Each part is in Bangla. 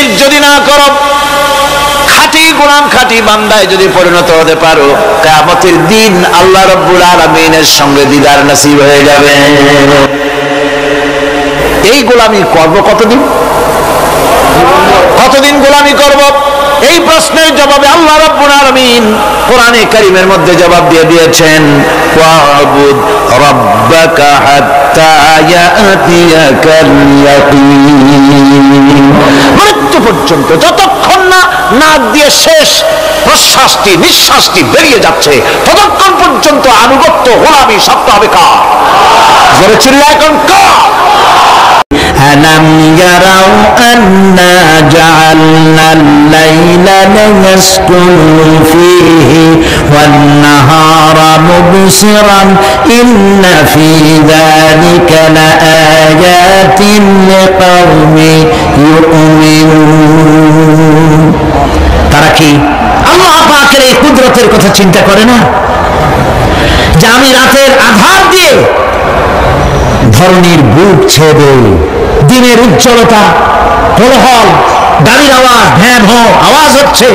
শিরক যদি না করো, খাঁটি গোলাম খাঁটি বান্দায় যদি পরিণত হতে পারো, কিয়ামতের দিন আল্লাহ রাব্বুল আলামিনের সঙ্গে দিদার নসিব হয়ে যাবে। এই গোলামি করব কতদিন? কতদিন গোলামি করব? এই প্রশ্নের জবাবে আল্লাহ রাব্বুল আলামিন কোরআনে কারীমের মধ্যে জবাব দিয়ে দিয়েছেন, ওয়াবুদ রাব্বাকা হাত্তা ইয়াতিয়াকাল ইয়াকিন। মৃত্যু পর্যন্ত, যতক্ষণ না নাক দিয়ে শেষ প্রশ্বাসটি নিঃশ্বাসটি বেরিয়ে যাচ্ছে, ততক্ষণ পর্যন্ত আনুগত্য গোলামি সত্য হবে কার? জোরে চিল্লায় এখন কার? ألم يروا أنا جعلنا الليل ليسكنوا فيه والنهار مبصرا إن في ذلك لآيات لقوم يؤمنون। তারা কি আল্লাহ পাকের এই কুদরতের কথা চিন্তা করে না, যে আমি রাতের আধার দিয়ে ধরনীর বুক ছেড়ে দিনের উজ্জ্বলতা, কোলাহল, গাড়ির আওয়াজ, ভ্যান হো আওয়াজ হচ্ছে,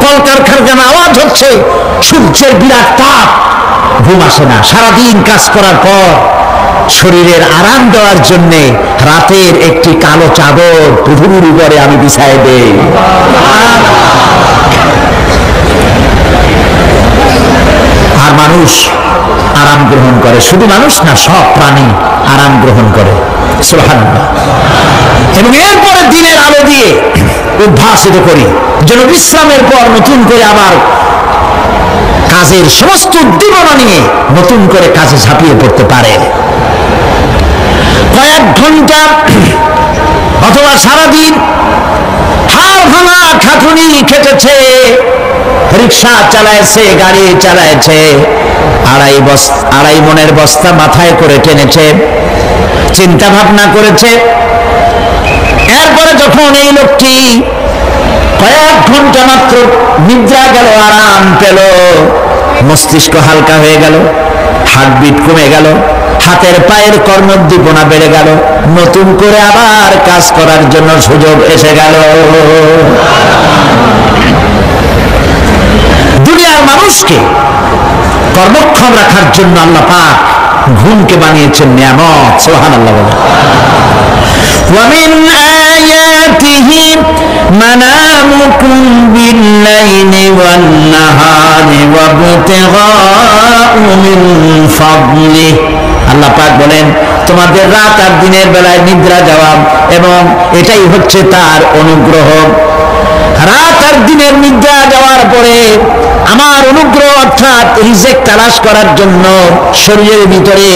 কলকারখানার আওয়াজ হচ্ছে, সূর্যের বিরাট তাপ, ঘুম আসে না। সারাদিন কাজ করার পর শরীরের আরাম দেওয়ার জন্য রাতের একটি কালো চাদর পৃথিবীর উপরে আমি বিছায় দেই। আর মানুষ আরাম গ্রহণ করে, শুধু মানুষ না, সব প্রাণী আরাম গ্রহণ করে। সুবহানাল্লাহ। এবং এরপরে দিনের আলো দিয়ে উদ্ভাসিত করি, যেন বিশ্রামের পর নতুন করে আবার কাজের সমস্ত উদ্দীপনা নিয়ে নতুন করে কাজে ঝাঁপিয়ে পড়তে পারে। কয়েক ঘন্টা অথবা সারাদিন হাড় ভাঙা খাটুনি খেটেছে, রিক্সা চালাইছে, গাড়ি চালাইছে, আড়াই মনের বস্তা মাথায় করে টেনেছে, চিন্তা ভাবনা করেছে। এরপরে যখন এই লোকটি কয়েক ঘন্টা মাত্র নিদ্রা গেল, আরাম পেল, মস্তিষ্ক হালকা হয়ে গেল, হার্টবিট কমে গেল, হাতের পায়ের কর্মোদ্দীপনা বেড়ে গেল, নতুন করে আবার কাজ করার জন্য সুযোগ এসে গেল। দুনিয়ার মানুষকে কর্মক্ষম রাখার জন্য আল্লাহ পাক ঘুমকে বানিয়েছেন নিয়ামত। সুবহানাল্লাহ। ومن آياته منامكم بالليل والنهار وابتغاء من فضله। আল্লাহ পাক বলেন, তোমাদের রাত আর দিনের বেলায় নিদ্রা যাওয়া এবং এটাই হচ্ছে তার অনুগ্রহ। রাত আর দিনের নিদ্রা যাওয়ার পরে আমার অনুগ্রহ অর্থাৎ রিজিক তালাশ করার জন্য শরীরের ভিতরে,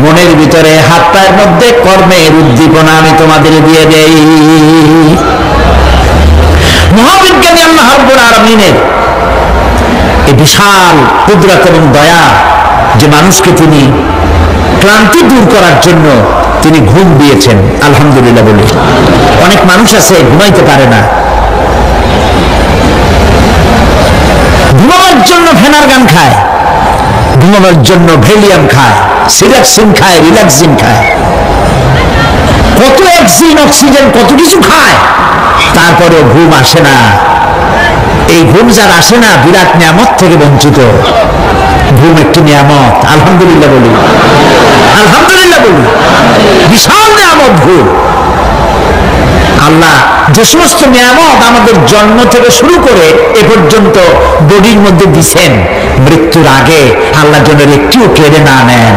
মনের ভিতরে, হাত পায়ের মধ্যে কর্মের উদ্দীপনা আমি তোমাদের দিয়ে দেই। মহাবিজ্ঞানী আল্লাহ রাব্বুল আলামিনের এই বিশাল কুদরত এবং দয়া, যে মানুষকে তিনি ক্লান্তি দূর করার জন্য তিনি ঘুম দিয়েছেন, আলহামদুলিল্লাহ বলি। অনেক মানুষ আছে ঘুমাইতে পারে না, ঘুমাবার জন্য ফেনার গান খায়, ঘুমাবার জন্য ভেলিয়াম খায়, সিরাক্সিন খায়, রিল্যাক্সিন খায়, কত অক্সিজেন অক্সিজেন কত কিছু খায়, তারপরেও ঘুম আসে না। এই ঘুম যার আসে না, বিরাট নিয়ামত থেকে বঞ্চিত। ঘুম একটি নিয়ামত, আলহামদুলিল্লাহ বলি, আলহামদুলিল্লাহ বলি। বিশাল নিয়ামত ঘুম। আল্লাহ যে সমস্ত নিয়ামত আমাদের জন্ম থেকে শুরু করে এ পর্যন্ত বডির মধ্যে দিছেন, মৃত্যুর আগে আল্লাহ যেন একটিও কেড়ে না নেন,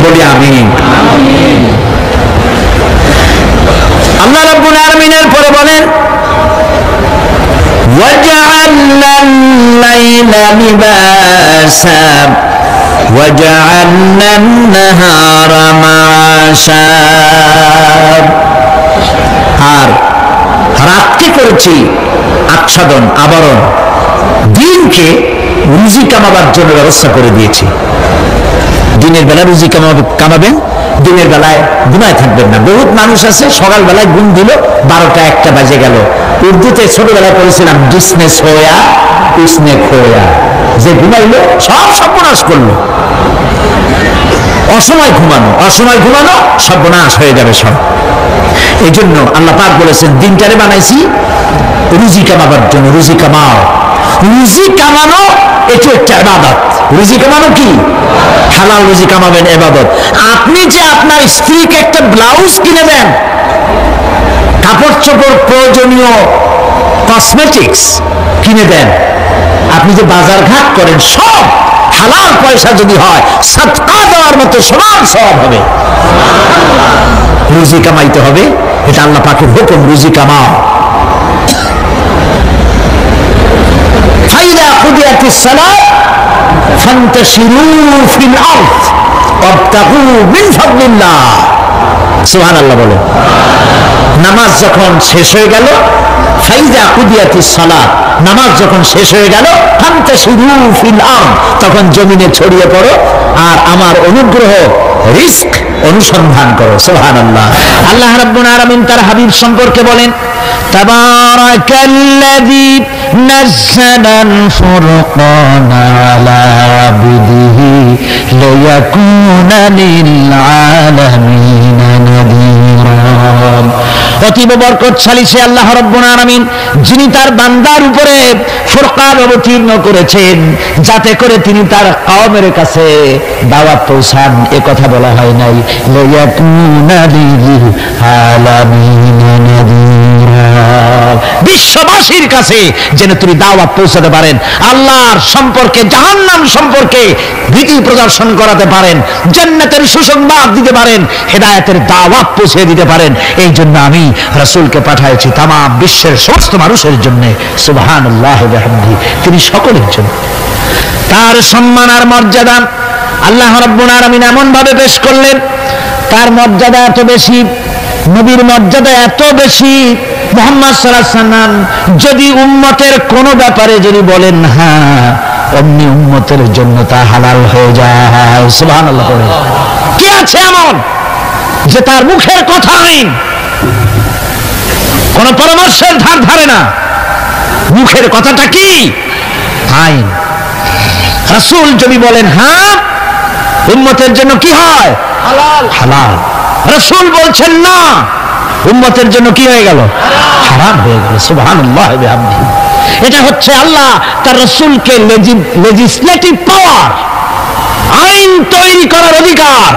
বলি আমিন। আল্লাহ রাব্বুল আলামিনের পরে বলেন, وَجَعَلْنَا اللَّيْلَ لِبَاسًا وَجَعَلْنَا النَّهَارَ مَعَاشًا। আর রাতকে করেছি আচ্ছাদন, আবরণ, দিনকে রুজি কামাবার জন্য ব্যবস্থা করে দিয়েছি। দিনের বেলা রুজি কামাবেন, দিনের বেলায় ঘুমায় থাকবেন না। বহুত মানুষ আছে সকালবেলায় ঘুম দিল, 12টা 1টা বাজে গেল। উর্দুতে ছোটবেলায় পড়েছিলাম, জিসনে সোয়া উসনে খোয়া, যে ঘুমাইলো সব সর্বনাশ করলো। অসময় ঘুমানো, অসময় ঘুমানো সর্বনাশ হয়ে যাবে সব। এই জন্য আল্লাহ পাক বলেছেন দিনটারে বানাইছি রুজি কামাবার জন্য। রুজি কামাও, রুজি কামানো এটা একটা ইবাদত। রুজি কামানো কি? হালাল রুজি কামাবেন, ইবাদত। আপনি যে আপনার স্ত্রীকে একটা ব্লাউজ কিনে দেন, কাপড় চোপড়, প্রয়োজনীয় কসমেটিক্স কিনে দেন, আপনি যে বাজার ঘাট করেন, সব হালাল পয়সা যদি হয় সাদকা দেওয়ার মতো সমান সওয়াব হবে। রুজি কামাইতে হবে, এটা আল্লাহ পাকের হুকুম, রুজি কামাও। ফাইদা কুদিয়াতিস সালাত ফান্তাশিরু ফিল আরদ ওয়াবতাগু মিন ফাদলিল্লাহ। সুবহানাল্লাহ বলে। নামাজ যখন শেষ হয়ে গেল, ফাইদা কুদিয়াতিস সালাত, নামাজ যখন শেষ হয়ে গেল, ফান্তাশিরু ফিল আরদ, তখন জমিনে ছড়িয়ে পড়ো আর আমার অনুগ্রহ, রিস্ক অনুসন্ধান করো। সুবহানাল্লাহ। আল্লাহ রাব্বুল আলামিন তার হাবিব সম্পর্কে বলেন, তাবারাকাল্লাযী নাযালাল ফুরকানা আলা আবদিহি লিয়াকুনা লিল আলামিনা নাযীরা। অতীব বরকতশালী সে আল্লাহ রাব্বুল আলামিন, যিনি তার বান্দার উপরে ফুরকান অবতীর্ণ করেছেন, যাতে করে তিনি তার কওমের কাছে দাওয়াত পৌঁছান। এ কথা বলা হয় নাই লিয়াকুনা লিল আলামিনা নাযীরা, বিশ্ববাসীর কাছে যেন তিনি দাওয়াত পৌঁছাতে পারেন, আল্লাহর সম্পর্কে, জাহান্নাম সম্পর্কে ভীতি প্রদর্শন করাতে পারেন, জান্নাতের সুসংবাদ দিতে পারেন, হেদায়েতের দাওয়াত পৌঁছে দিতে পারেন। এই জন্য আমি রাসূলকে পাঠিয়েছি তাম বিশ্বের সমস্ত মানুষের জন্য। সুবহানাল্লাহ ওয়া বিহামদিহি, তিনি সকলের জন্য। তার সম্মান আর মর্যাদা আল্লাহ রাব্বুল আলামিন এমন ভাবে পেশ করলেন, তার মর্যাদা এত বেশি, নবীর মর্যাদা এত বেশি, মুহাম্মদ সাল্লাল্লাহু আলাইহি ওয়াসাল্লাম যদি উম্মতের কোন ব্যাপারে যদি বলেন হ্যাঁ, অমনি উম্মতের জন্য তা হালাল হয়ে যায়। সুবহানাল্লাহ। কি আছে এমন যে তার মুখের কথা আইন, কোন পরামর্শের ধার ধারে না, মুখের কথাটা কি আইন। রাসূল যদি বলেন হ্যাঁ, উম্মতের জন্য কি হয়? হালাল। হালাল। রাসূল বলছেন না, উম্মতের জন্য কি হয়ে গেল? হারাম হয়ে গেল। সুবহানাল্লাহ ওয়া বিহামদিহি। এটা হচ্ছে আল্লাহ তার রাসূলকে লেজিসলেটিভ পাওয়ার, আইন তৈরি করার অধিকার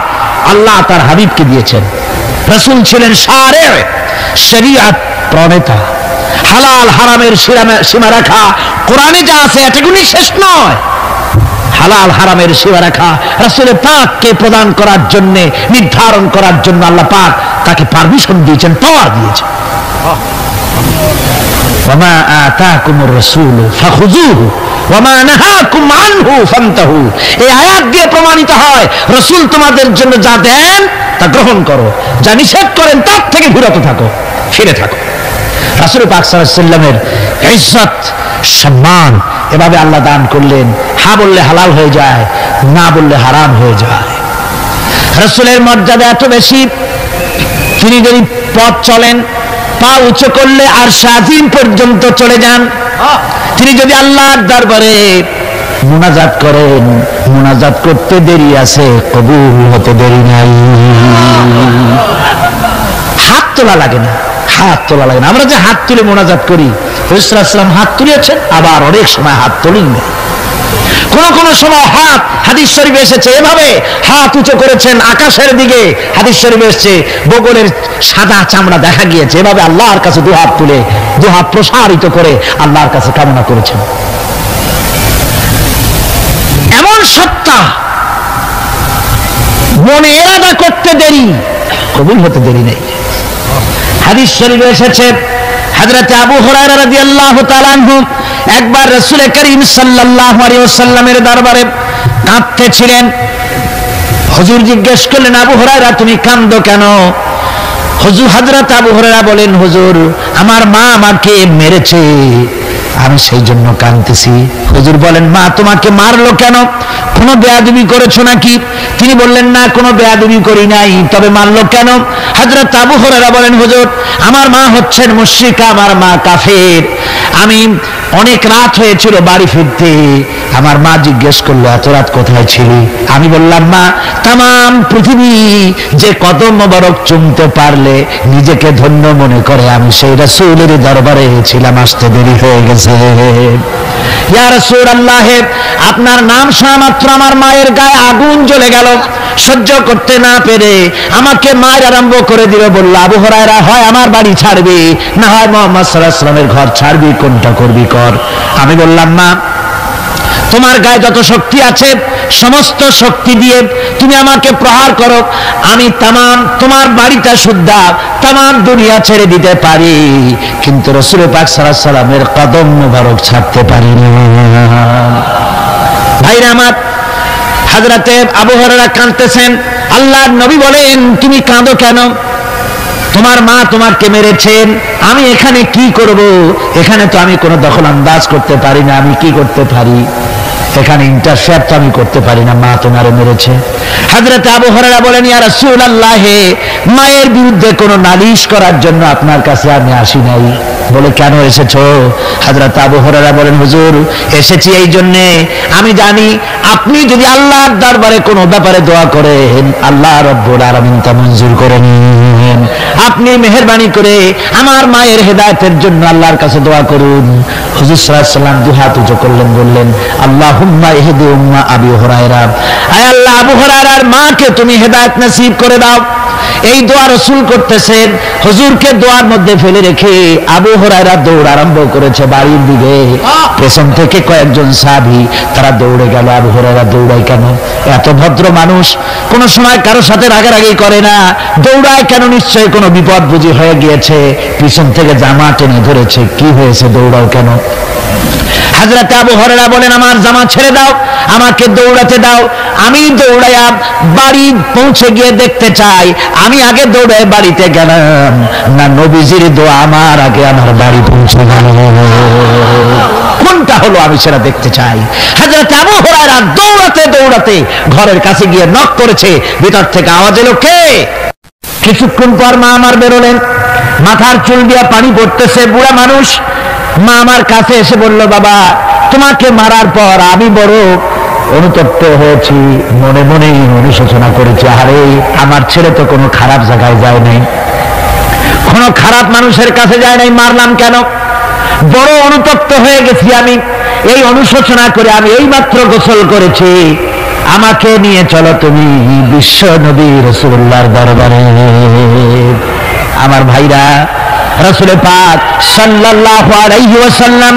আল্লাহ তার হাবিবকে দিয়েছেন। রাসূল ছিলেন শারে, শরীয়ত প্রণেতা। হালাল হারামের সীমারেখা কোরআনে যা আছে এটুকুনি শেষ নয়, হালাল হারামের সীমারেখা রাসূল পাককে প্রদান করার জন্য, নির্ধারণ করার জন্য আল্লাহ পাক তাকে পারমিশন দিয়েছেন, পাওয়ার দিয়েছেন। ওয়ামা আতাকুমুর রাসূলু ফাখুযুহু ওয়ামা নাহাকুম আনহু ফান্তাহু। এই আয়াত দিয়ে প্রমাণিত হয় রাসূল তোমাদের জন্য যা দেন তা গ্রহণ করো, যা নিষেধ করেন তার থেকে বিরত থাকো, ফিরে থাকো। রাসূল পাক সাল্লাল্লাহু আলাইহি ওয়াসাল্লামের ইজ্জত, সম্মান এভাবে আল্লাহ দান করলেন। হ্যাঁ বললে হালাল হয়ে যায়, না বললে হারাম হয়ে যায়। রাসূলের মর্যাদা এত বেশি, তিনি যদি পথ চলেন, পা উঁচু করলে আরশে আজিম পর্যন্ত চলে যান। তিনি যদি আল্লাহর দরবারে মুনাজাত করেন, মুনাজাত করতে দেরি আছে, কবুল হতে দেরি নাই। হাত তোলা লাগে না, হাত তোলা লাগে না। আমরা যে হাত তুলে মুনাজাত করি, রাসূল সাল্লাল্লাহু আলাইহি ওয়াসাল্লাম হাত তুলেছেন, আবার অনেক সময় হাত তোলেন না। কোন সময় হাত, হাদিস শরীফে এসেছে এভাবে হাত উঁচু করেছেন আকাশের দিকে, হাদিস শরীফে এসেছে বগলের সাদা চামড়া দেখা গিয়েছে, এভাবে আল্লাহর কাছে দুহাত তুলে, দুহাত প্রসারিত করে আল্লাহর কাছে কামনা করেছেন। এমন সত্তা, মনে এরাদা করতে দেরি, কবুল হতে দেরি নেই। হাদিস শরীফে এসেছে হযরত আবু হুরায়রা রাদিয়াল্লাহু তাআলা আনহু একবার রাসূল করিম সাল্লাল্লাহু আলাইহি ওয়াসাল্লামের দরবারে কাঁদতেছিলেন। হুজুর জিজ্ঞেস করলেন, আবু হুরায়রা তুমি কাঁদো কেন? হুজুর, হযরত আবু হুরায়রা বলেন, হুজুর আমার মা আমাকে মেরেছে, আমি সেই জন্য কাঁদতেছি। হুজুর বলেন, মা তোমাকে মারলো কেন? কোনো বেয়াদবি করেছো নাকি? তিনি বললেন, না কোনো বেয়াদবি করি নাই, তবে মারলো কেন? হযরত আবু হুরায়রা বলেন, হুজুর আমার মা হচ্ছেন মুশরিকা, আমার মা কাফের। আমি অনেক রাত হয়েছিল বাড়ি ফিরতে। আমার মা জিজ্ঞেস করলো, এত রাত কোথায় ছিলি? আমি বললাম, মা, তাম পৃথিবী যে কদম মোবারক চুমতে পারলে নিজেকে ধন্য মনে করে, আমি সেই রাসূলের দরবারে ছিলাম, আসতে দেরি হয়ে গেছে। ইয়া রাসূলুল্লাহ, আপনার নাম শোনা মাত্র আমার মায়ের গায়ে আগুন জ্বলে গেল। সহ্য করতে না পেরে আমাকে মার আরম্ভ করে দিল। বলল, আবু হুরায়রা, হয় আমার বাড়ি ছাড়বি, না হয় মুহাম্মদ সাল্লাল্লাহু আলাইহি ওয়াসাল্লামের ঘর ছাড়বি, কোনটা করবি কর। আমি বললাম, মা, তোমার গায়ে যত শক্তি আছে সমস্ত শক্তি দিয়ে তুমি আমাকে প্রহার করো, আমি তোমার বাড়িটা শুদ্ধা তাম দুনিয়া ছেড়ে দিতে পারি, কিন্তু রাসূল পাক সাল্লাল্লাহু আলাইহি ওয়াসাল্লামের কদম মোবারক ছাড়তে পারি না। ভাইরা আমার, হযরতে আবু হুরায়রা কাঁদতেছেন। আল্লাহর নবী বলেন, তুমি কাঁদো কেন? তোমার মা তোমাকে মেরেছেন, আমি এখানে কি করব? এখানে তো আমি কোনো দখল আন্দাজ করতে পারি না, আমি কি করতে পারি? এখানে ইন্টারফেয়ার তো আমি করতে পারি না, মা তোমারে মেরেছে। হযরত আবু হুরায়রা বলেন, ইয়া রাসূলুল্লাহ, মায়ের বিরুদ্ধে কোনো নালিশ করার জন্য আপনার কাছে আমি আসি নাই। বলে, কেন এসেছো? হযরত আবু হুরায়রা বলেন, হুজুর, এসেছি এই জন্যে, আমি জানি আপনি যদি আল্লাহর দরবারে কোনো ব্যাপারে দোয়া করেন, আল্লাহ রাব্বুল আলামিন তা মঞ্জুর করে নেন। আপনি মেহেরবানি করে আমার মায়ের হেদায়েতের জন্য আল্লাহর কাছে দোয়া করুন। হুজুর সাল্লাল্লাহু আলাইহি ওয়াসাল্লাম দুই হাত উঁচু করলেন, বললেন, আল্লাহুম্মা ইহদি উম্মা আবি হুরায়রা, আয় আল্লাহ, আবু হুরায়রার মাকে তুমি হেদায়েত নসিব করে দাও। এই দোয়া রাসূল করতেছেন। হুজুরকে দোয়ার মধ্যে ফেলে রেখে আবু হুরায়রা দৌড় আরম্ভ করেছে বাড়ির দিকে। পেছন থেকে কয়েকজন সাহাবী তারা দৌড়ে গেল। আবু হুরায়রা দৌড়ায় কেন? এত ভদ্র মানুষ, কোন সময় কারোর সাথে রাগারাগি করে না, দৌড়ায় কেন? নিশ্চয়ই কোনো বিপদ বুঝি হয়ে গিয়েছে, পিছন থেকে জামা টেনে ধরেছে। কি হয়েছে, দৌড়াও কেন? হযরত আবু হুরায়রা বলেন, আমার জামা ছেড়ে দাও, আমাকে দৌড়াতে দাও। আমি দৌড়াইয়া বাড়ি পৌঁছে গিয়ে দেখতে চাই, আমি আগে দৌড়ে বাড়িতে গেলাম না নবীজির দোয়া আমার আগে আমার বাড়ি পৌঁছে গেল, কোনটা হলো আমি সেটা দেখতে চাই। হযরত আবু হুরায়রা দৌড়াতে দৌড়াতে ঘরের কাছে গিয়ে নক করেছে। ভিতর থেকে আওয়াজ এলো, কে? কিছুক্ষণ পর মা আমার বেরোলেন, মাথার চুল দিয়া পানি পড়তেছে, বুড়া মানুষ। মা আমার কাছে এসে বলল, বাবা, তোমাকে মারার পর আমি বড় অনুতপ্ত হয়েছি, মনে মনে অনুশোচনা করেছি, আরে আমার ছেলে তো কোনো খারাপ জায়গায় যায় নাই, কোনো খারাপ মানুষের কাছে যায় নাই, মারলাম কেন? বড় অনুতপ্ত হয়ে গেছি আমি। এই অনুশোচনা করে আমি এইমাত্র গোসল করেছি, আমাকে নিয়ে চলো তুমি বিশ্ব নবী রাসূলুল্লাহর দরবারে। আমার ভাইরা, রাসূল পাক সাল্লাল্লাহু আলাইহি ওয়াসাল্লাম,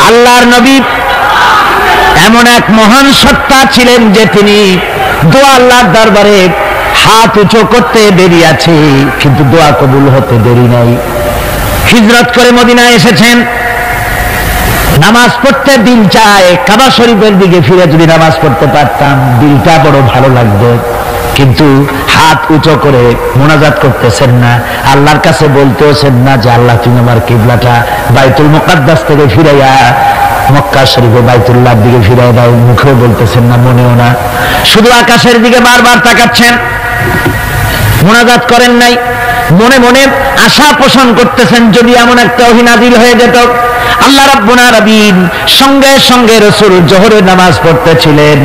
আল্লাহর নবী এমন এক মহান সত্তা ছিলেন যে তিনি দোয়া আল্লাহর দরবারে হাত উঁচু করতে দেরি আছে, কিন্তু দোয়া কবুল হতে দেরি নাই। হিজরত করে মদিনায় এসেছেন, নামাজ পড়তে দিল চায়, কাবা শরীফের দিকে ফিরে যদি নামাজ পড়তে পারতাম দিলটা বড় ভালো লাগতো, কিন্তু হাত উঁচু করে মোনাজাত করতেছেন না, আল্লাহর কাছে বলতেছেন না যে আল্লাহ তুমি আমার কিবলাটা বাইতুল মুকাদ্দাস থেকে ফিরাইয়া মক্কা শরীফে বাইতুল্লাহর দিকে ফিরাই দাও, মুখেও বলতেছেন না, মনেও না, শুধু আকাশের দিকে বারবার তাকাচ্ছেন, মোনাজাত করেন নাই। মনে মনে আশা পোষণ করতেছেন যদি এমন একটা ওহী নাযিল হয়ে যেত। আল্লাহ রাব্বুল আলামিন সঙ্গে সঙ্গে রাসূল জোহরের নামাজ পড়তেছিলেন,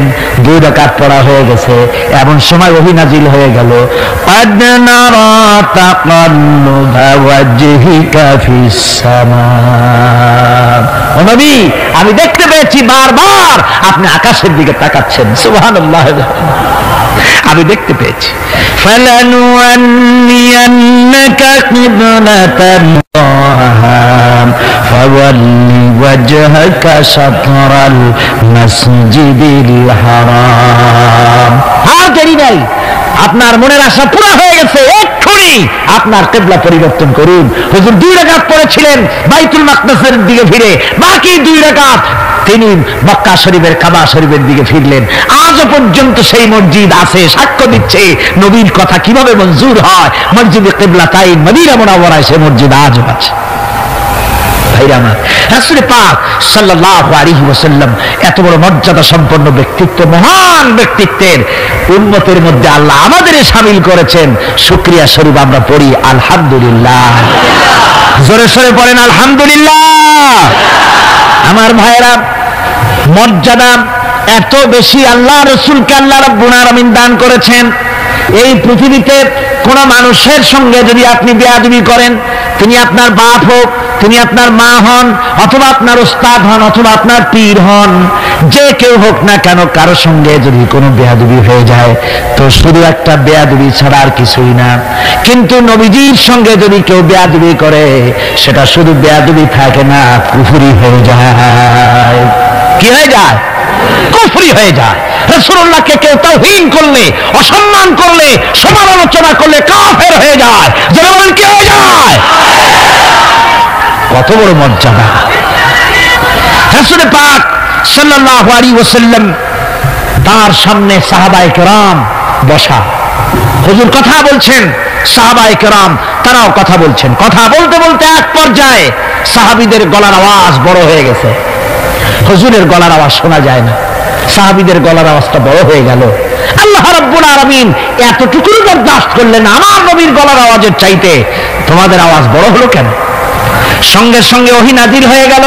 2 রাকাত পড়া হয়ে গেছে, এমন সময় ওহী নাযিল হয়ে গেল, ক্বাদ নারা তাকাল্লুবা ওয়াজহিকা ফিস সামা, ও নবী, আমি দেখতে পেয়েছি বারবার আপনি আকাশের দিকে তাকাচ্ছেন, সুবহানাল্লাহ, আমি দেখতে পেয়েছি। ফালানুয়ান্নিয়ান্নাকা কিবলাতান ফাওয়াল্লি ওয়াজহাকা শাতরাল মাসজিদিল হারাম। আর দেরি নাই, আপনার মনের আশা পুরা হয়ে গেছে, এক্ষুনি আপনার কিবলা পরিবর্তন করুন। হুজুর 2 রাকাত পড়েছিলেন বাইতুল মাকদাসের দিকে ফিরে, বাকি 2 রাকাত তিনি মক্কা শরীফের কাবা শরীফের দিকে ফিরলেন। আজও পর্যন্ত সেই মসজিদ আছে, সাক্ষ্য দিচ্ছে নবীর কথা কিভাবে মঞ্জুর হয়। মসজিদে কিবলাতাইন মদিনা মুনাওয়ারায় সেই মসজিদ আজও আছে। ভাইরা আমার, রাসূল পাক সাল্লাল্লাহু আলাইহি ওয়াসাল্লাম এত বড় মর্যাদা সম্পন্ন ব্যক্তিত্ব, মহান ব্যক্তিত্বের উম্মতের মধ্যে আল্লাহ আমাদের শামিল করেছেন। শুকরিয়া স্বরূপ আমরা পড়ি আলহামদুলিল্লাহ। জোরে সোরে পড়েন আলহামদুলিল্লাহ। আমার ভাইয়েরা, মর্যাদা এত বেশি আল্লাহ রসুলকে আল্লাহ রাব্বুল আলামিন দান করেছেন। এই পৃথিবীতে কোন মানুষের সঙ্গে যদি আপনি বেয়াদবি করেন, তিনি আপনার বাপ হোক, তিনি আপনার মা হন, অথবা আপনার ওস্তাদ হন, অথবা আপনার পীর হন, যে কেউ হোক না কেন, কারোর সঙ্গে যদি কোনো বেয়াদবি হয়ে যায় তো শুধু একটা বেয়াদবি ছাড়া আর কিছুই না। কিন্তু নবীজির সঙ্গে যদি কেউ বেয়াদবি করে, সেটা শুধু বেয়াদবি থাকে না, কুফরি হয়ে যায়। কি হয়ে যায়? কুফরি হয়ে যায়। রাসূলুল্লাহকে কেউ তাওহীন করলে, অসম্মান করলে, সমালোচনা করলে কাফের হয়ে যায়। যেমন কি হয়ে যায়? কত বড় মর্যাদা! রাসূল পাক সাল্লাল্লাহু আলাইহি ওয়াসাল্লাম, তার সামনে সাহাবায়ে কেরাম বসা, হুজুর কথা বলছেন, সাহাবায়ে কেরাম তারাও কথা বলছেন। কথা বলতে বলতে এক পর্যায়ে সাহাবীদের গলার আওয়াজ বড় হয়ে গেছে। হুজুরের গলার আওয়াজ শোনা যায় না, সাহাবীদের গলার আওয়াজটা বড় হয়ে গেল। আল্লাহ রাব্বুল আলামিন এতটুকু বরদাস্ত করলেন, আমার নবীর গলার আওয়াজের চাইতে তোমাদের আওয়াজ বড় হলো কেন? সঙ্গে সঙ্গে ওহী নাযিল হয়ে গেল।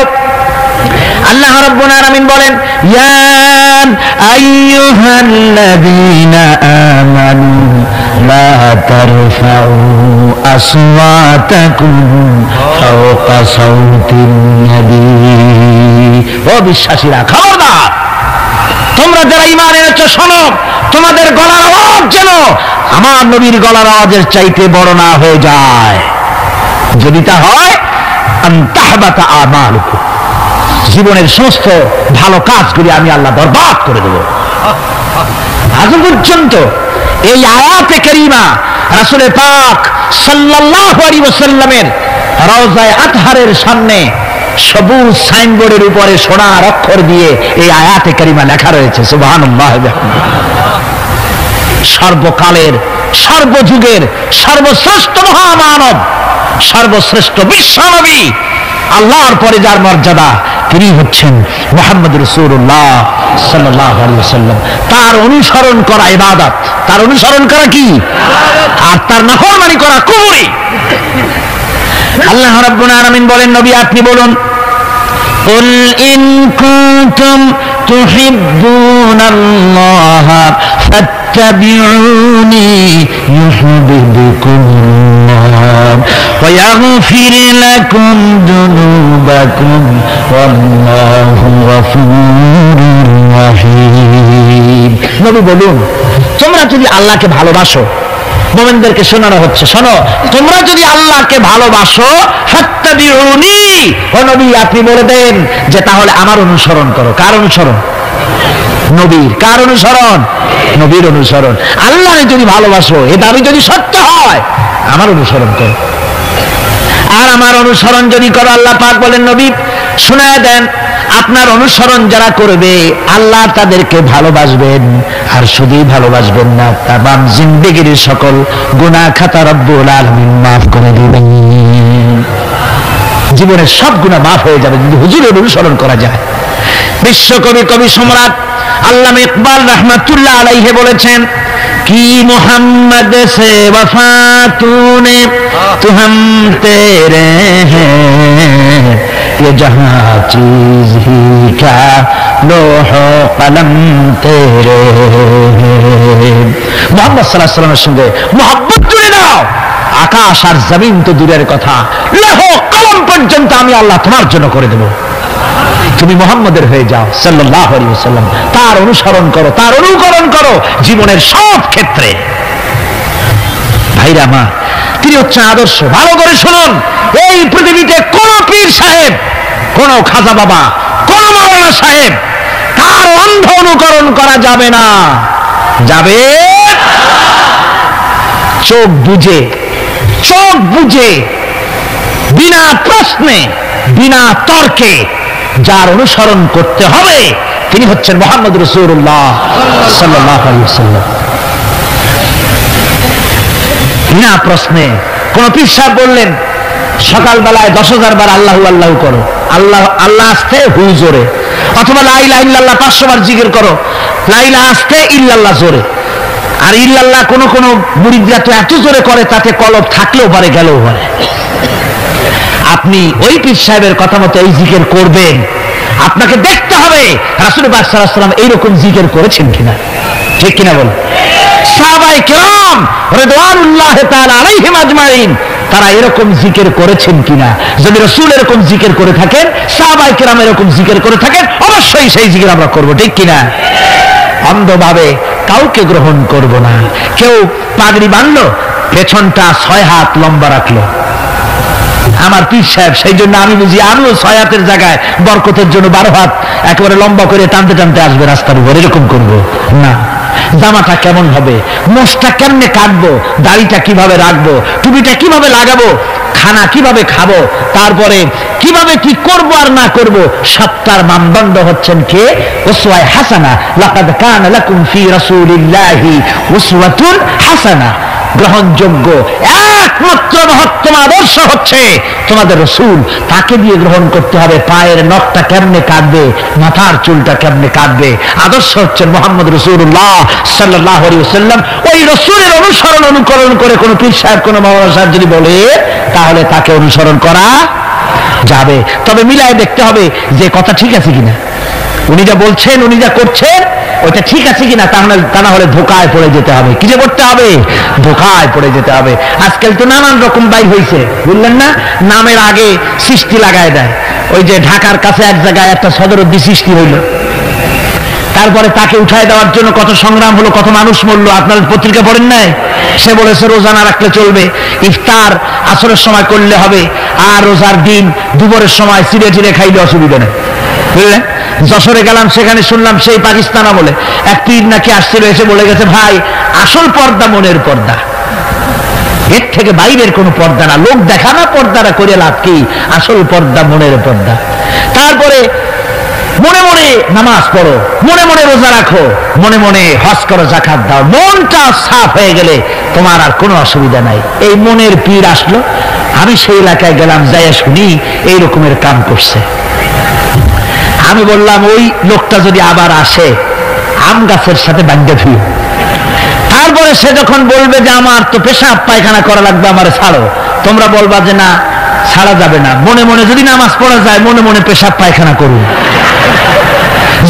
আল্লাহ রাব্বুল আলামিন বলেন, ইয়া আইয়ুহাল্লাযীনা আমানু লা তারফাউ আসওয়াতাকুম ফাওকা সাওতিন নবী। ও বিশ্বাসীরা, খবরদার, তোমরা যারা ঈমান এনেছো শোনো, তোমাদের গলার আওয়াজ যেন আমার নবীর গলার আওয়াজের চাইতে বড় না হয়ে যায়। যদি তা হয়, আনতাহবাতা আমালুকুম, জীবনের সমস্ত ভালো কাজগুলি আমি আল্লাহ বরবাদ করে দেব। আজ পর্যন্ত এই আয়াতে কারিমা রাসূল পাক সাল্লাল্লাহু আলাইহি ওয়াসাল্লামের রওজায়ে আতহারের সামনে সবুজ সাইনবোর্ডের উপরে সোনার অক্ষর দিয়ে এই আয়াতে কারিমা লেখা রয়েছে, সুবহানাল্লাহ। সর্বকালের, সর্বযুগের সর্বশ্রেষ্ঠ মহামানব, সর্বশ্রেষ্ঠ বিশ্বনবী, আল্লাহর পরে যার মর্যাদা, তিনি হচ্ছেন মুহাম্মদ রাসূলুল্লাহ সাল্লাল্লাহু আলাইহি ওয়াসাল্লাম। তার অনুসরণ করা ইবাদত, তার অনুসরণ করা কি? আর তার নাফরমানি করা কুফরি। আল্লাহ রাব্বুল আলামিন বলেন, নবী আপনি বলুন, কুল ইন কুনতুম তুহিব্বুনাল্লাহ ফাত্তাবিউনি ইউহিব্বুকুমুল্লাহ ওয়া ইয়াগফির লাকুম যুনুবাকুম ওয়াল্লাহু গফুরুর রাহিম। নবী বলুন, তোমরা যদি আল্লাহকে ভালোবাসো, মুমিনদেরকে শোনানো হচ্ছে, শোনো, তোমরা যদি আল্লাহকে ভালোবাসো, ফাত্তাবিউনি, ও নবী আপনি বলে দেন যে তাহলে আমার অনুসরণ করো। কার অনুসরণ? নবীর। কার অনুসরণ? নবীর অনুসরণ। আল্লাহ যদি ভালোবাসো, এ দাবি যদি সত্য হয়, আমার অনুসরণ করো। আর আমার অনুসরণ যদি করো, আল্লাহ পাক বলেন, নবী শোনায় দেন, আপনার অনুসরণ যারা করবে আল্লাহ তাদেরকে ভালোবাসবেন। আর শুধুই ভালোবাসবেন না, তামাম জিন্দেগির সকল গুনাহ খাতা রব্বুল আলামিন মাফ করে দিবেন। জীবনের সব গুনাহ মাফ হয়ে যাবে যদি হুজুরের অনুসরণ করা যায়। বিশ্বকবি, কবি সম্রাট আল্লামা ইকবাল রহমাতুল্লাহ আলাইহি বলেছেন, কি মোহাম্মদ সে वफा तूने तो हम तेरे हैं, ये जहां चीज ही क्या लोहो कलम तेरे हैं। মুহাম্মদ সাল্লাল্লাহু আলাইহি ওয়াসাল্লামের সঙ্গে মুহাব্বত জুড়ে দাও, আকাশ আর জমিন তো দূরের কথা, লৌহ কলম পর্যন্ত আমি আল্লাহ তোমার জন্য করে দেব। তুমি মুহাম্মদের হয়ে যাও সাল্লাল্লাহু আলাইহি ওয়াসাল্লাম, তার অনুসরণ করো, তার অনুকরণ করো জীবনের সব ক্ষেত্রে। ভাইরা আমার, তিনি হচ্ছেন আদর্শ। ভালো করে শুনুন, এই পৃথিবীতে কোন পীর সাহেব, কোন খাজা বাবা, কোন মাওলানা সাহেব, তার অন্ধ অনুকরণ করা যাবে না। যাবে চোখ বুঝে, চোখ বুঝে, বিনা প্রশ্নে, বিনা তর্কে যার অনুসরণ করতে হবে তিনি হচ্ছেন মুহাম্মদ রাসূলুল্লাহ সাল্লাল্লাহু আলাইহি ওয়াসাল্লাম। বিনা প্রশ্নে। কোন পীর সাহেব বললেন সকালবেলায় 10,000 বার আল্লাহু আল্লাহু করো, আল্লাহ আল্লাহ আস্তে হু জোরে, অথবা লা ইলাহা ইল্লাল্লাহ 500 বার জিকির করো, লা ইলাহা আস্তে ইল্লাল্লাহ জোরে। আর ইল্লাল্লাহ কোন কোন মুরিদরা তো এত জোরে করে তাতে কলব থাকলেও পারে, গেলেও পারে। আপনি ওই পীর সাহেবের কথা মতো এই জিকির করবেন, আপনাকে দেখতে হবে রাসূল পাক সাল্লাল্লাহু আলাইহি ওয়াসাল্লাম এইরকম জিকির করেছেন কিনা। ঠিক কিনা বল? সাহাবায়ে কেরাম রিদওয়ানুল্লাহি তাআলা আলাইহিম আজমাইন তারা এরকম জিকির করেছেন কিনা। যদি রাসূল এরকম জিকির করে থাকেন, সাহাবায়ে কেরাম এরকম জিকির করে থাকেন, অবশ্যই সেই জিকির আমরা করব। ঠিক কিনা? অন্ধভাবে কাউকে গ্রহণ করব না। কেউ পাগড়ি বাঁধলো, পেছনটা 6 হাত লম্বা রাখলো, আমার পীর সাহেব, সেই জন্য আমি বুঝি আমিও 6 হাতের জায়গায় বরকতের জন্য 12 হাত একেবারে লম্বা করে টানতে টানতে আসবে রাস্তার উপর, এরকম করব না। জামাটা কেমন হবে, মোষটা কেমনে কাটবো, দাড়িটা কিভাবে রাখবো, টুপিটা কিভাবে লাগাবো, খানা কিভাবে খাবো, তারপরে কিভাবে কি করব আর না করব, সত্তার মানদণ্ড হচ্ছেন কে? উসওয়ায়ে হাসানা। লাকাদ কানা লাকুম ফি রাসূলিল্লাহি উসওয়াতুন হাসানা। গ্রহণযোগ্য একমাত্র মহত্তম আদর্শ হচ্ছে তোমাদের রাসূল, তাকে দিয়ে গ্রহণ করতে হবে। পায়ের নখটা কেমনে কাটবে, মাথার চুলটা কেমনে কাটবে, আদর্শ হচ্ছেন মুহাম্মদ রাসূলুল্লাহ সাল্লাল্লাহু আলাইহি ওয়াসাল্লাম। ওই রাসূলের অনুকরণ করে কোন পীর সাহেব, কোন মাওলানা সাহেব যদি বলে, তাহলে তাকে অনুসরণ করা যাবে। তবে মিলায় দেখতে হবে যে কথা ঠিক আছে কিনা, উনি যা বলছেন, উনি যা করছেন, ওইটা ঠিক আছে কিনা। তা না হলে ধোকায় পড়ে যেতে হবে। কি যে করতে হবে? ধোকায় পড়ে যেতে হবে। আজকাল তো নানান রকম বাইর হয়েছে, বুঝলেন না? নামের আগে সৃষ্টি লাগায় দেয়। ওই যে ঢাকার কাছে এক জায়গায় একটা সদরুদ্দি সৃষ্টি হইল, তারপরে তাকে উঠায় দেওয়ার জন্য কত সংগ্রাম হলো, কত মানুষ মরলো। আপনার পত্রিকা পড়েন নাই? সে বলেছে রোজা না রাখলে চলবে, ইফতার আসরের সময় করলে হবে, আর রোজার দিন দুপুরের সময় চিড়ে চিড়ে খাইলে অসুবিধা নেই। বুঝলেন? যশোরে গেলাম, সেখানে শুনলাম সেই পাকিস্তান আমলে এক পীর নাকি আসছিল, এসে বলে গেছে, ভাই আসল পর্দা মনের পর্দা, এর থেকে বাইরের কোনো পর্দা না। লোক দেখানো পর্দাটা করে লাভ কি? আসল পর্দা মনের পর্দা। তারপরে মনে মনে নামাজ পড়ো, মনে মনে রোজা রাখো, মনে মনে হজ করো, যাকাত দাও, মনটা সাফ হয়ে গেলে তোমার আর কোনো অসুবিধা নাই। এই মনের পীর আসলো, আমি সেই এলাকায় গেলাম, যাইয়া শুনি এই রকমের কাম করছে। আমি বললাম, ওই লোকটা যদি আবার আসে, আম গাছের সাথে বাঁধে ফির। তারপরে সে যখন বলবে যে আমার তো পেশাব পায়খানা করা লাগবে, আমার ছাড়ো, তোমরা বলবা যে না, ছাড়া যাবে না। মনে মনে যদি নামাজ পড়া যায়, মনে মনে পেশাব পায়খানা করুন।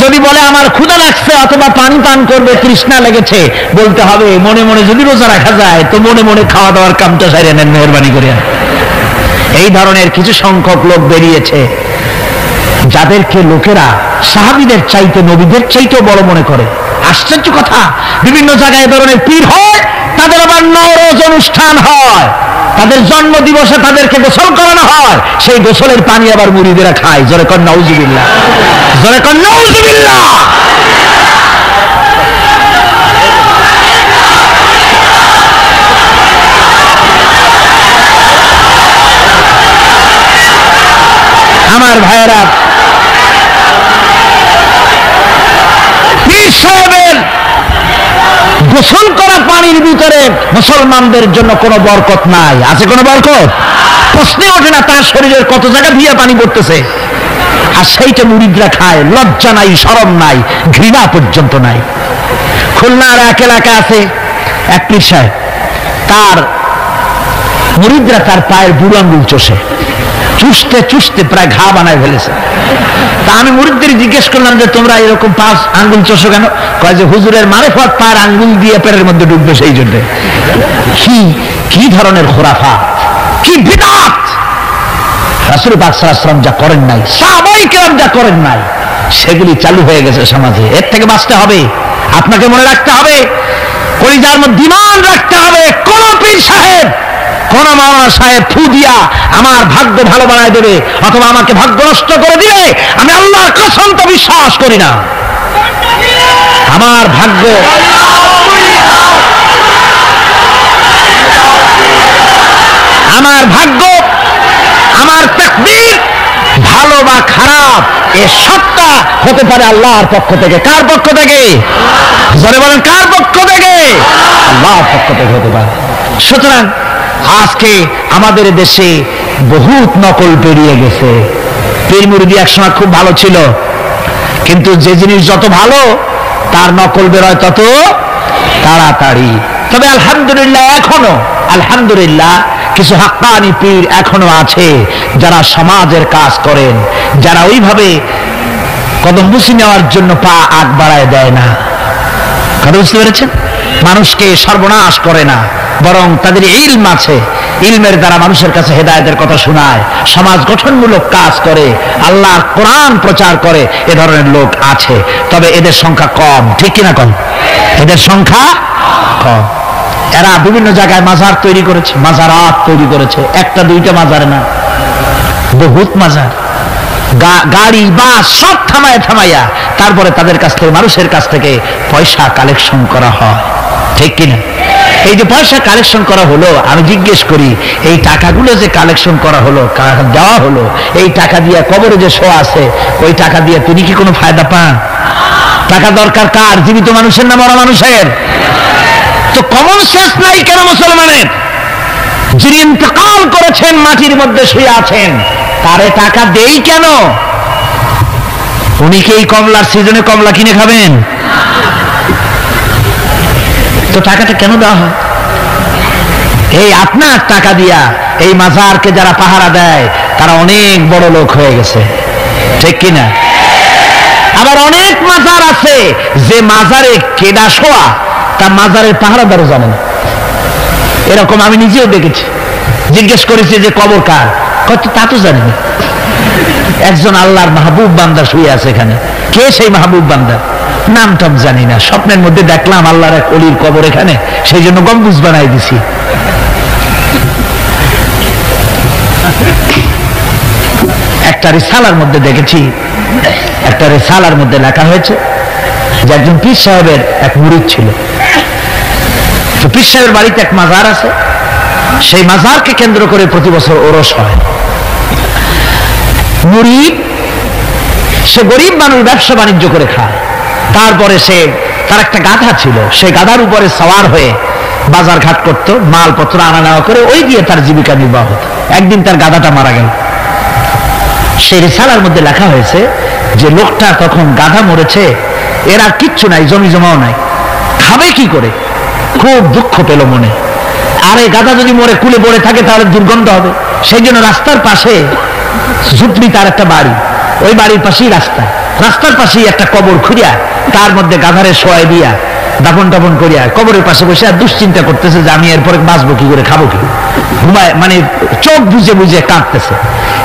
যদি বলে আমার ক্ষুধা লাগছে অথবা পানি পান করবে, তৃষ্ণা লেগেছে, বলতে হবে মনে মনে যদি রোজা রাখা যায় তো মনে মনে খাওয়া দাওয়ার কামটা সারিয়ে নেন, মেহরবানি করে। এই ধরনের কিছু সংখ্যক লোক বেরিয়েছে, যাদেরকে লোকেরা সাহাবীদের চাইতে, নবীদের চাইতেও বড় মনে করে। আশ্চর্য কথা, বিভিন্ন জায়গায় ধরনের পীর হয়, তাদের আবার নওরোজ অনুষ্ঠান হয়, তাদের জন্ম দিবসে তাদেরকে গোসল করানো হয়, সেই গোসলের পানি আবার মুরিদেরা খায়। জোরে কর নাউজুবিল্লাহ, জোরে কর নাউজুবিল্লাহ। আমার ভাইয়েরা, পীর সাহেবের গোসল করা পানির ভিতরে মুসলমানদের জন্য কোনো বরকত নাই। আছে কোনো বরকত? প্রশ্নে ওঠে না। তার শরীরের কত জায়গা দিয়ে পানি পড়তেছে, আর সেইটা মুরিদরা খায়। লজ্জা নাই, শরম নাই, ঘৃণা পর্যন্ত নাই। খুলনার এক এলাকা আছে এক পীর সাহেব, তার মুরিদরা তার পায়ের বুড়ো আঙ্গুল চষে, চুষতে চুষতে প্রায় ঘা বানায় ফেলেছে। তা আমি মুরিদদের জিজ্ঞেস করলাম যে তোমরা এরকম পাঁচ আঙ্গুল চষো কেন? কয় যে হুজুরের মারেফত পায়ের আঙ্গুল দিয়ে পেটের মধ্যে ঢুকবে, সেই জন্য। কি ধরনের খোরাফাত, কি বিদআত! রাসূল পাক সাল্লাল্লাহু আলাইহি ওয়াসাল্লাম যা করেন নাই, সাহাবায়ে কেরাম যা করেন নাই, সেগুলি চালু হয়ে গেছে সমাজে। এর থেকে বাঁচতে হবে, আপনাকে মনে রাখতে হবে, কলিজার মধ্যে ঈমান রাখতে হবে। কোন পীর সাহেব, কোন মাওলানা সাহেব ফু দিয়া আমার ভাগ্য ভালো বানায় দেবে অথবা আমাকে ভাগ্য নষ্ট করে দিবে, আমি আল্লাহর কসম তো বিশ্বাস করি না। আমার ভাগ্য, আমার তাকদীর ভালো বা খারাপ, এ সবটা হতে পারে আল্লাহর পক্ষ থেকে। কার পক্ষ থেকে? জোরে বলেন, কার পক্ষ থেকে? আল্লাহর পক্ষ থেকে হতে পারে। সুতরাং আজকে আমাদের দেশে বহুত নকল পেরিয়ে গেছে। পীর মুরিদি একসময় খুব ভালো ছিল, কিন্তু যে জিনিস যত ভালো তার নকল বেরোয় তত তাড়াতাড়ি। তবে আলহামদুলিল্লাহ, এখনো আলহামদুলিল্লাহ কিছু হাক্কানি পীর এখনো আছে যারা সমাজের কাজ করেন, যারা ওইভাবে কদম বুঝি নেওয়ার জন্য পা আগ বাড়ায় দেয় না। কথা বুঝতে পেরেছেন? মানুষকে সর্বনাশ করে না, বরং তাদের ইলম আছে, ইলমের দ্বারা মানুষের কাছে হেদায়েতের কথা শোনায়, সমাজ গঠনমূলক কাজ করে, আল্লাহর কোরআন প্রচার করে। এ ধরনের লোক আছে, তবে এদের সংখ্যা কম। ঠিক কিনা? কম। এদের সংখ্যা কম। এরা বিভিন্ন জায়গায় মাজার তৈরি করেছে, মাজারাত তৈরি করেছে। একটা দুইটা মাজার না, বহুত মাজার। গাড়ি বাস সব থামাইয়া তারপরে তাদের কাছ থেকে, মানুষের কাছ থেকে পয়সা কালেকশন করা হয়। ঠিক কিনা? এই যে পয়সা কালেকশন করা হলো, আমি জিজ্ঞেস করি, এই টাকাগুলো যে কালেকশন করা হলো, দেওয়া হলো, এই টাকা দিয়ে কবরে যে শোয়া আছে, ওই টাকা দিয়ে তিনি কি কোনো ফায়দা পান? টাকা দরকার কার? জীবিত মানুষের না মরা মানুষের? তো কমন সেন্স নাই কেন মুসলমানের? যিনি ইন্তেকাল করেছেন, মাটির মধ্যে শুয়ে আছেন, তারে টাকা দেই কেন? উনি কি এই কমলার সিজনে কমলা কিনে খাবেন? তো টাকাটা কেন দেওয়া হয়? এই আপনার টাকা দিয়া এই মাজারকে যারা পাহারা দেয়, তারা অনেক বড় লোক হয়ে গেছে। ঠিক কিনা? আবার অনেক মাজার আছে যে মাজারে কেডা শোয়া তা মাজারের পাহারাদারও জানে না। এরকম আমি নিজেও দেখেছি। জিজ্ঞেস করেছি যে কবর কার, কত তা তো জানি না। একজন আল্লাহর মাহবুব বান্দা শুয়ে আছে এখানে। কে সেই মাহবুব বান্দা? নাম টাম জানি না। স্বপ্নের মধ্যে দেখলাম আল্লাহর এক ওলির কবর এখানে, সেই জন্য গম্বুজ বানাই দিছি। একটা রিসালার মধ্যে দেখেছি, একটা রিসালার মধ্যে লেখা হয়েছে যে একজন পীর সাহেবের এক মুরিদ ছিল। তো পীর সাহেবের বাড়িতে এক মাজার আছে, সেই মাজারকে কেন্দ্র করে প্রতি বছর ওরস হয়। মুরিদ সে গরিব মানুষ, ব্যবসা বাণিজ্য করে খায়। তারপরে সে, তার একটা গাধা ছিল, সেই গাধার উপরে সওয়ার হয়ে বাজার ঘাট করতো, মালপত্র আনা নেওয়া করে, ওই দিয়ে তার জীবিকা নির্বাহ হতো। একদিন তার গাধাটা মারা গেল। সেই রিসালার মধ্যে লেখা হয়েছে যে লোকটা তখন গাধা মরেছে, এর আর কিচ্ছু নাই, জমি জমাও নাই, খাবে কি করে? খুব দুঃখ পেল মনে। আর এই গাধা যদি মরে কুলে পড়ে থাকে তাহলে দুর্গন্ধ হবে। সেই জন্য রাস্তার পাশে ঝুপড়ি, তার একটা বাড়ি, ওই বাড়ির পাশেই রাস্তার পাশেই একটা কবর খুঁড়িয়া তার মধ্যে গাধারে শোয়াই দিয়া দাফন টাফন করিয়া কবরের পাশে বসে আর দুশ্চিন্তা করতেছে যে আমি এরপরে বাঁচবো কি করে, খাবো কি, ঘুমায়, মানে চোখ বুঝে বুঝে কাঁদতেছে।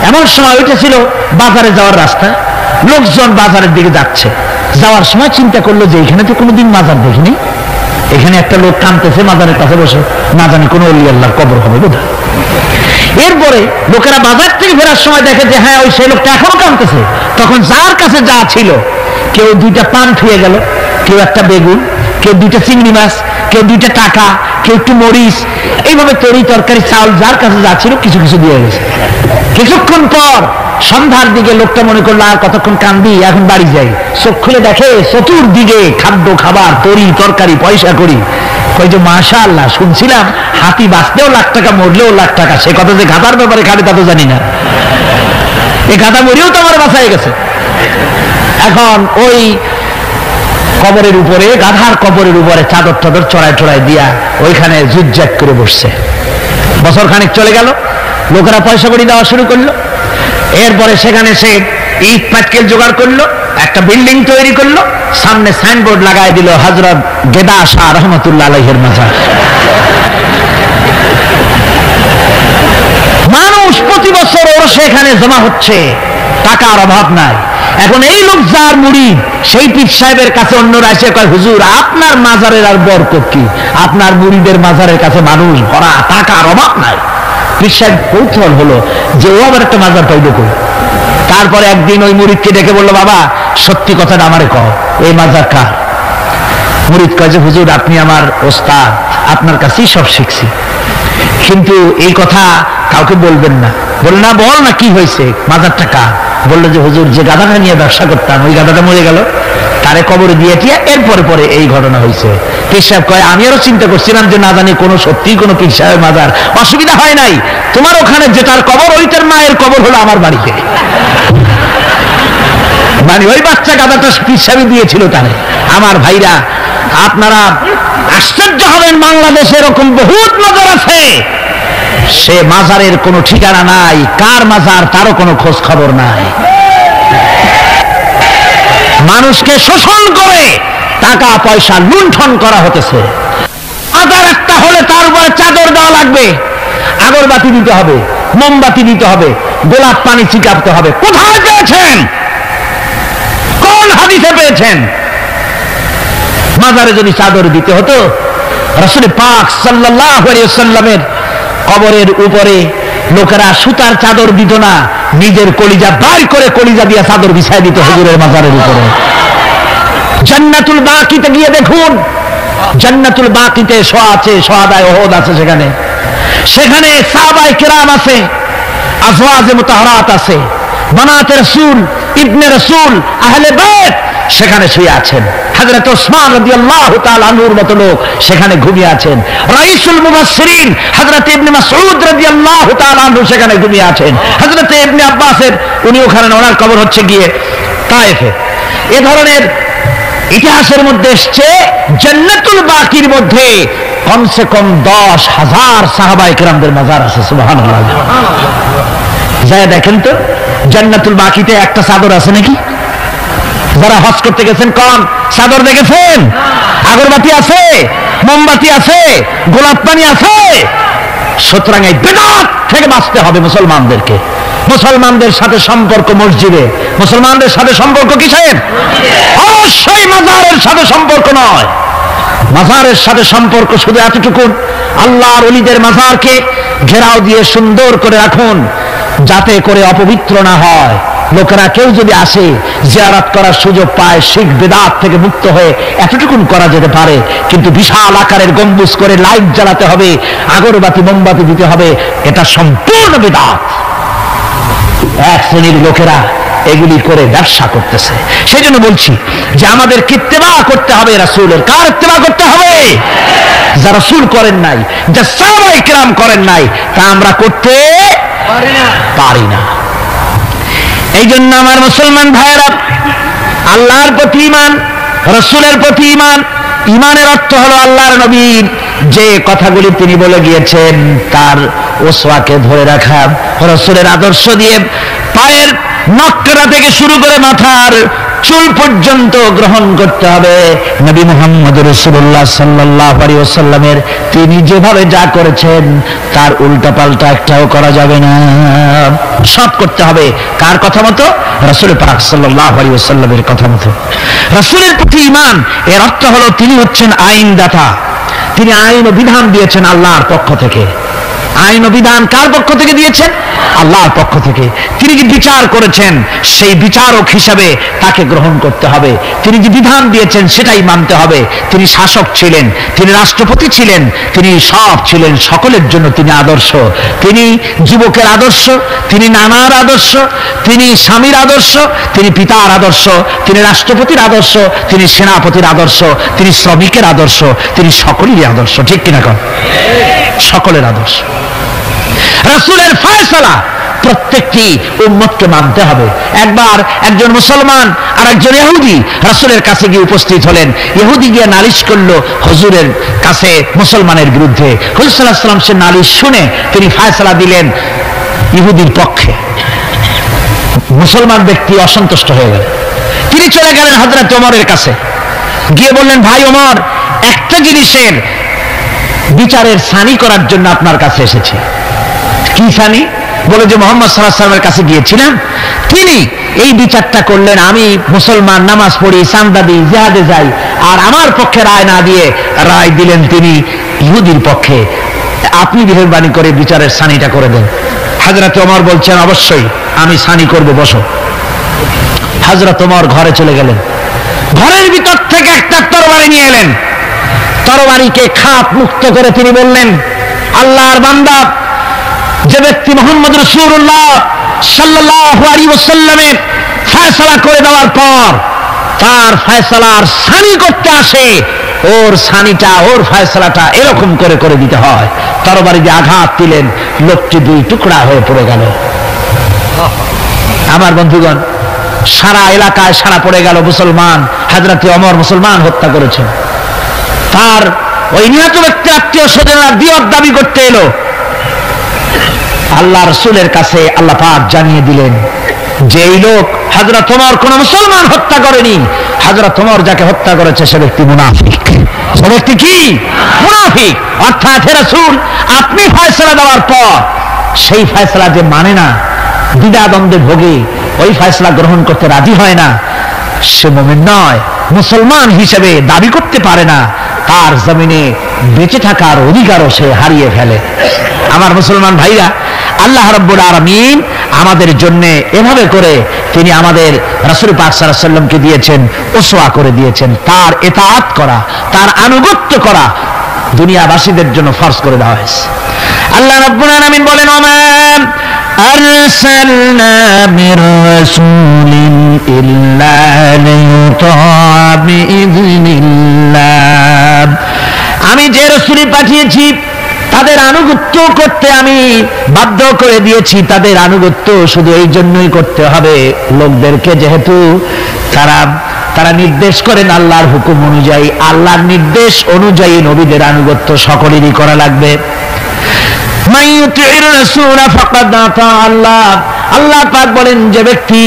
এমন সময় ওইটা ছিল বাজারে যাওয়ার রাস্তা, লোকজন বাজারের দিকে যাচ্ছে। যাওয়ার সময় চিন্তা করলো যে এখানে তো কোনোদিন মাজার দেখিনি, এখানে একটা লোক কাঁদতেছে মাজারের কাছে বসে, না জানি কোনো অলি আল্লাহর কবর হবে বোধহয়। এরপরে লোকেরা বাজার থেকে ফেরার সময় দেখে যে হ্যাঁ, ওই সেই লোকটা এখনো কাঁদতেছে। তখন যার কাছে যা ছিল, কেউ দুইটা পান থুয়ে গেল, কেউ একটা বেগুন, কেউ দুইটা চিংড়ি মাছ, কেউ দুইটা টাকা, কেউ একটু মরিচ, এইভাবে তরি তরকারি চাউল যার কাছে যা ছিল কিছু কিছু দিয়ে গেছে। কিছুক্ষণ পর সন্ধ্যার দিকে লোকটা মনে করলো আর কতক্ষণ কান্দি, এখন বাড়ি যাই। চোখ খুলে দেখে চতুর্দিকে খাদ্য খাবার, তরি তরকারি, পয়সা করি। কই যে মাশাআল্লাহ, শুনছিলাম হাতি বাঁচতেও লাখ টাকা, মরলেও লাখ টাকা। সে কথা যে গাধার ব্যাপারে খাবে তা তো জানি না। এই গাধা মরেও তো আমার বাঁচাই গেছে। এখন ওই কবরের উপরে, গাধার কবরের উপরে চাদর টাদর চড়াই চড়াই দিয়া ওইখানে জুজ্জাক করে বসছে। বছর খানিক চলে গেল, লোকেরা পয়সা কড়ি দেওয়া শুরু করলো। এরপরে সেখানে সে ইট পাটকেল জোগাড় করলো, একটা বিল্ডিং তৈরি করলো, সামনে সাইনবোর্ড লাগাই দিল হযরত গেদা শাহ রহমাতুল্লাহ আলাইহির মাজার। মানুষ প্রতি বছর ওর সেখানে জমা হচ্ছে, টাকার অভাব নাই। এখন এই লোক যার মুরিদ, সেই পীর সাহেবের কাছে অন্যরা এসে কয় হুজুর আপনার মাজারের আর বরকত কি, আপনার মুরিদের মাজারের কাছে মানুষ ভরা, টাকার অভাব নাই। পীর সাহেব কৌতূহল হলো যে ও আবার একটা মাজার পাইলো কই। তারপরে একদিন ওই মুরিদকে ডেকে বললো, বাবা সত্যি কথাটা আমারে কও, এই মাজার কার? মুরিদ কয় যে হুজুর আপনি আমার ওস্তাদ, আপনার কাছেই সব শিখছি, কিন্তু এই কথা কাউকে বলবেন না। বলল না, বল না কি হয়েছে, মাজারটা কার? বললো যে হুজুর যে গাধাটা নিয়ে ব্যবসা করতাম, ওই গাধাটা মরে গেল, তারে কবরে দিয়ে দিয়া এরপরে পরে এই ঘটনা হয়েছে। পীর সাহেব কয় আমি আরো চিন্তা করছিলাম যে না জানি কোনো সত্যি কোনো পীর সাহেবের মাজার। অসুবিধা হয় নাই, তোমার ওখানে যেটার কবর ওইটার মায়ের কবর হলো আমার বাড়িতে। মানে ওই বাচ্চা গাধাটা পীর সাহেব দিয়েছিল তারে। আমার ভাইরা, আপনারা আশ্চর্য হবেন, বাংলাদেশে এরকম বহুত মাজার আছে সে মাজারের কোনো ঠিকানা নাই, কার মাজার তারও কোনো খোঁজ খবর নাই। মানুষকে শোষণ করে টাকা পয়সা লুণ্ঠন করা হতেছে। মাজার একটা হলে তার উপরে চাদর দেওয়া লাগবে, আগরবাতি দিতে হবে, মোমবাতি দিতে হবে, গোলাপ পানি ছিটাতে হবে। কোথায় পেয়েছেন? কোন হাদিসে পেয়েছেন? মাজারে যদি চাদর দিতে হতো, রাসূল পাক সাল্লাল্লাহু আলাইহি ওয়াসাল্লামের কবরের উপরে লোকেরা সুতার চাদর দিত না, নিজের কলিজা বাইর করে কলিজা দিয়ে চাদর বিছায় দিত হুজুরের মাজারের উপরে। জান্নাতুল বাকিতে গিয়ে দেখুন, জান্নাতুল বাকিতে শহাদায়ে উহুদ আছে, সেখানে সাহাবায়ে কেরাম আছে, আজওয়াজে মুতাহহারাত আছে, বানাতে রাসূল, ইবনে রাসূল, আহলে বাইত সেখানে শুয়ে আছেন। হযরত ওসমান রাদিয়াল্লাহু তাআলা আনহুর মতো লোক সেখানে ঘুমিয়ে আছেন। রাইসুল মুফাসসিরিন হযরত ইবনে মাসউদ রাদিয়াল্লাহু তাআলা আনহু সেখানে ঘুমিয়ে আছেন। হযরত ইবনে আব্বাসের উনি ওখানে, ওনার কবর হচ্ছে গিয়ে তায়েফে। এ ধরনের ইতিহাসের মধ্যে এসছে জান্নাতুল বাকির মধ্যে কমসে কম 10,000 সাহাবায়ে কেরামদের মাজার আছে। সুবহানাল্লাহ। যায় দেখেন তো জান্নাতুল বাকিতে একটা চাদর আছে নাকি? যারা হজ করতে গেছেন কোন চাদর দেখেছেন? আগরবাতি আছে, মোমবাতি আছে, গোলাপ পানি আছে। সুতরাং এই বিদআত থেকে বাঁচতে হবে মুসলমানদেরকে। মুসলমানদের সাথে সম্পর্ক মসজিদে, মুসলমানদের সাথে সম্পর্ক কিসের? অবশ্যই মাজারের সাথে সম্পর্ক নয়। মাজারের সাথে সম্পর্ক শুধু এতটুকু, আল্লাহর ওলিদের মাজারকে ঘেরাও দিয়ে সুন্দর করে রাখুন, যাতে করে অপবিত্র না হয়। লোকেরা কেউ যদি আসে জিয়ারত করার সুযোগ পায়, শিরক বিদআত থেকে মুক্ত হয়ে এতটুকু করা যেতে পারে। কিন্তু বিশাল আকারের গম্বুজ করে লাইট জ্বালাতে হবে, আগরবাতি মোমবাতি দিতে হবে, এটা সম্পূর্ণ বিদআত। এক শ্রেণীর লোকেরা এগুলি করে ব্যবসা করতেছে। সেই জন্য বলছি যে আমাদেরকে ইত্তেবা করতে হবে রাসূলের। কার ইত্তেবা করতে হবে? যা রাসূল করেন নাই, যা সাহাবায়ে কেরাম করেন নাই, তা আমরা করতে পারি না। এই জন্য আমার মুসলমান ভাইয়েরা, আল্লাহর প্রতি ঈমান, রাসূলের প্রতি ঈমান। ঈমানের অর্থ হলো আল্লাহর নবীর যে কথাগুলি তিনি বলে গিয়েছেন তার ওসওয়াকে ধরে রাখা, রাসূলের আদর্শ দিয়ে পায়ের নখকাটা থেকে শুরু করে মাথার চুল পর্যন্ত গ্রহণ করতে হবে। নবী মুহাম্মদ রাসূলুল্লাহ সাল্লাল্লাহু আলাইহি ওয়াসাল্লামের তিনি যেভাবে যা করেছেন তার উল্টা পাল্টা একটাও করা যাবে না, সব করতে হবে। কার কথা মতো? রাসূল পাক সাল্লাল্লাহু আলাইহি ওয়াসাল্লামের কথা মতো। রাসূলের প্রতি ঈমান এর অর্থ হলো তিনি হচ্ছেন আইনদাতা। তিনি আইন ও বিধান দিয়েছেন আল্লাহর পক্ষ থেকে। আইন ও বিধান কার পক্ষ থেকে দিয়েছেন? আল্লাহর পক্ষ থেকে। তিনি যে বিচার করেছেন সেই বিচারক হিসাবে তাকে গ্রহণ করতে হবে। তিনি যে বিধান দিয়েছেন সেটাই মানতে হবে। তিনি শাসক ছিলেন, তিনি রাষ্ট্রপতি ছিলেন, তিনি সব ছিলেন, সকলের জন্য তিনি আদর্শ। তিনি যুবকের আদর্শ, তিনি নানার আদর্শ, তিনি স্বামীর আদর্শ, তিনি পিতার আদর্শ, তিনি রাষ্ট্রপতির আদর্শ, তিনি সেনাপতির আদর্শ, তিনি শ্রমিকের আদর্শ, তিনি সকলেরই আদর্শ। ঠিক কিনা কন? সকলের আদর্শ। রাসূলের ফয়সালা প্রত্যেকটি উম্মতকে মানতে হবে। একবার একজন মুসলমান আর একজন ইহুদি রাসূলের কাছে গিয়ে উপস্থিত হলেন। ইহুদি গিয়ে নালিশ করলো হুজুরের কাছে মুসলমানের বিরুদ্ধে। হুজুর সাল্লাল্লাহু আলাইহি ওয়াসাল্লাম সে নালিশ শুনে তিনি ফয়সালা দিলেন ইহুদির পক্ষে। মুসলমান ব্যক্তি অসন্তুষ্ট হয়ে গেল। তিনি চলে গেলেন হযরত ওমরের কাছে, গিয়ে বললেন, ভাই ওমর, একটা জিনিসের বিচারের সানি করার জন্য আপনার কাছে এসেছি। কি সানি? বলে যে মুহাম্মদ সাল্লাল্লাহু আলাইহি ওয়াসাল্লামের কাছে গিয়েছিলাম, তিনি এই বিচারটা করলেন, আমি মুসলমান, নামাজ পড়ি, চাঁদা দিই, জিহাদে যাই, আর আমার পক্ষে রায় না দিয়ে রায় দিলেন তিনি ইহুদির পক্ষে। আপনি মেহেরবানি করে বিচারের সানিটা করে দেন। হযরত ওমর বলছেন, অবশ্যই আমি সানি করব, বসো। হযরত ওমর ঘরে চলে গেলেন। ঘরের ভিতর থেকে একটা তরবারি নিয়ে এলেন। তরবারিকে খাপ মুক্ত করে তিনি বললেন, আল্লাহর বান্দা, যে ব্যক্তি মুহাম্মদ রাসূলুল্লাহ সাল্লাল্লাহু আলাইহি ওয়াসাল্লামের ফয়সালা করে দেওয়ার পর তার ফয়সালার সানি করতে আসে, ওর সানিটা, ওর ফয়সালাটা এরকম করে করে দিতে হয়। তরবারি দিয়ে আঘাত দিলেন, লোকটি দুই টুকরা হয়ে পড়ে গেল। আমার বন্ধুগণ, সারা এলাকায় সারা পড়ে গেল, মুসলমান। হযরত ওমর মুসলমান হত্যা করেছেন। তার ওই নিহত ব্যক্তি আত্মীয় স্বজনরা দিয়ত দাবি করতে এলো। আল্লাহ রাসূলের কাছে আল্লাহ পাক জানিয়ে দিলেন যে এই লোক হযরত ওমর কোন মুসলমান হত্যা করেনি, হযরত ওমর যাকে হত্যা করেছে সে ব্যক্তি মুনাফিক। সে ব্যক্তি কি? মুনাফিক। অর্থাৎ হে রাসূল, আপনি ফয়সালা দেওয়ার পর সেই ফয়সালা যে মানে না, দ্বিধাদ্বন্দ্বে ভোগে, ওই ফয়সালা গ্রহণ করতে রাজি হয় না, সে মুমিন নয়, মুসলমান হিসেবে দাবি করতে পারে না, তার জমিনে বেঁচে থাকার অধিকারও সে হারিয়ে ফেলে। আমার মুসলমান ভাইরা, আল্লাহ রাব্বুল আলামিন আমাদের জন্য এভাবে করে তিনি আমাদের রাসূল পাক সাল্লাল্লাহু আলাইহি ওয়াসাল্লামকে দিয়েছেন, উসওয়া করে দিয়েছেন। তার ইতাআত করা, তার আনুগত্য করা দুনিয়াবাসীদের জন্য ফরজ করে দেওয়া হয়েছে। আল্লাহ রাব্বুল আলামিন বলেন, ওমা আরসালনা মির রাসূলিন ইল্লা লিইউতা বিইذনিল্লাহ। আমি যে রাসূল পাঠিয়েছি তাদের আনুগত্য করতে আমি বাধ্য করে দিয়েছি। তাদের আনুগত্য শুধু এই জন্যই করতে হবে লোকদেরকে, যেহেতু তারা নির্দেশ করেন আল্লাহর হুকুম অনুযায়ী, আল্লাহর নির্দেশ অনুযায়ী নবীদের আনুগত্য সকলেরই করা লাগবে। আল্লাহ পাক বলেন, যে ব্যক্তি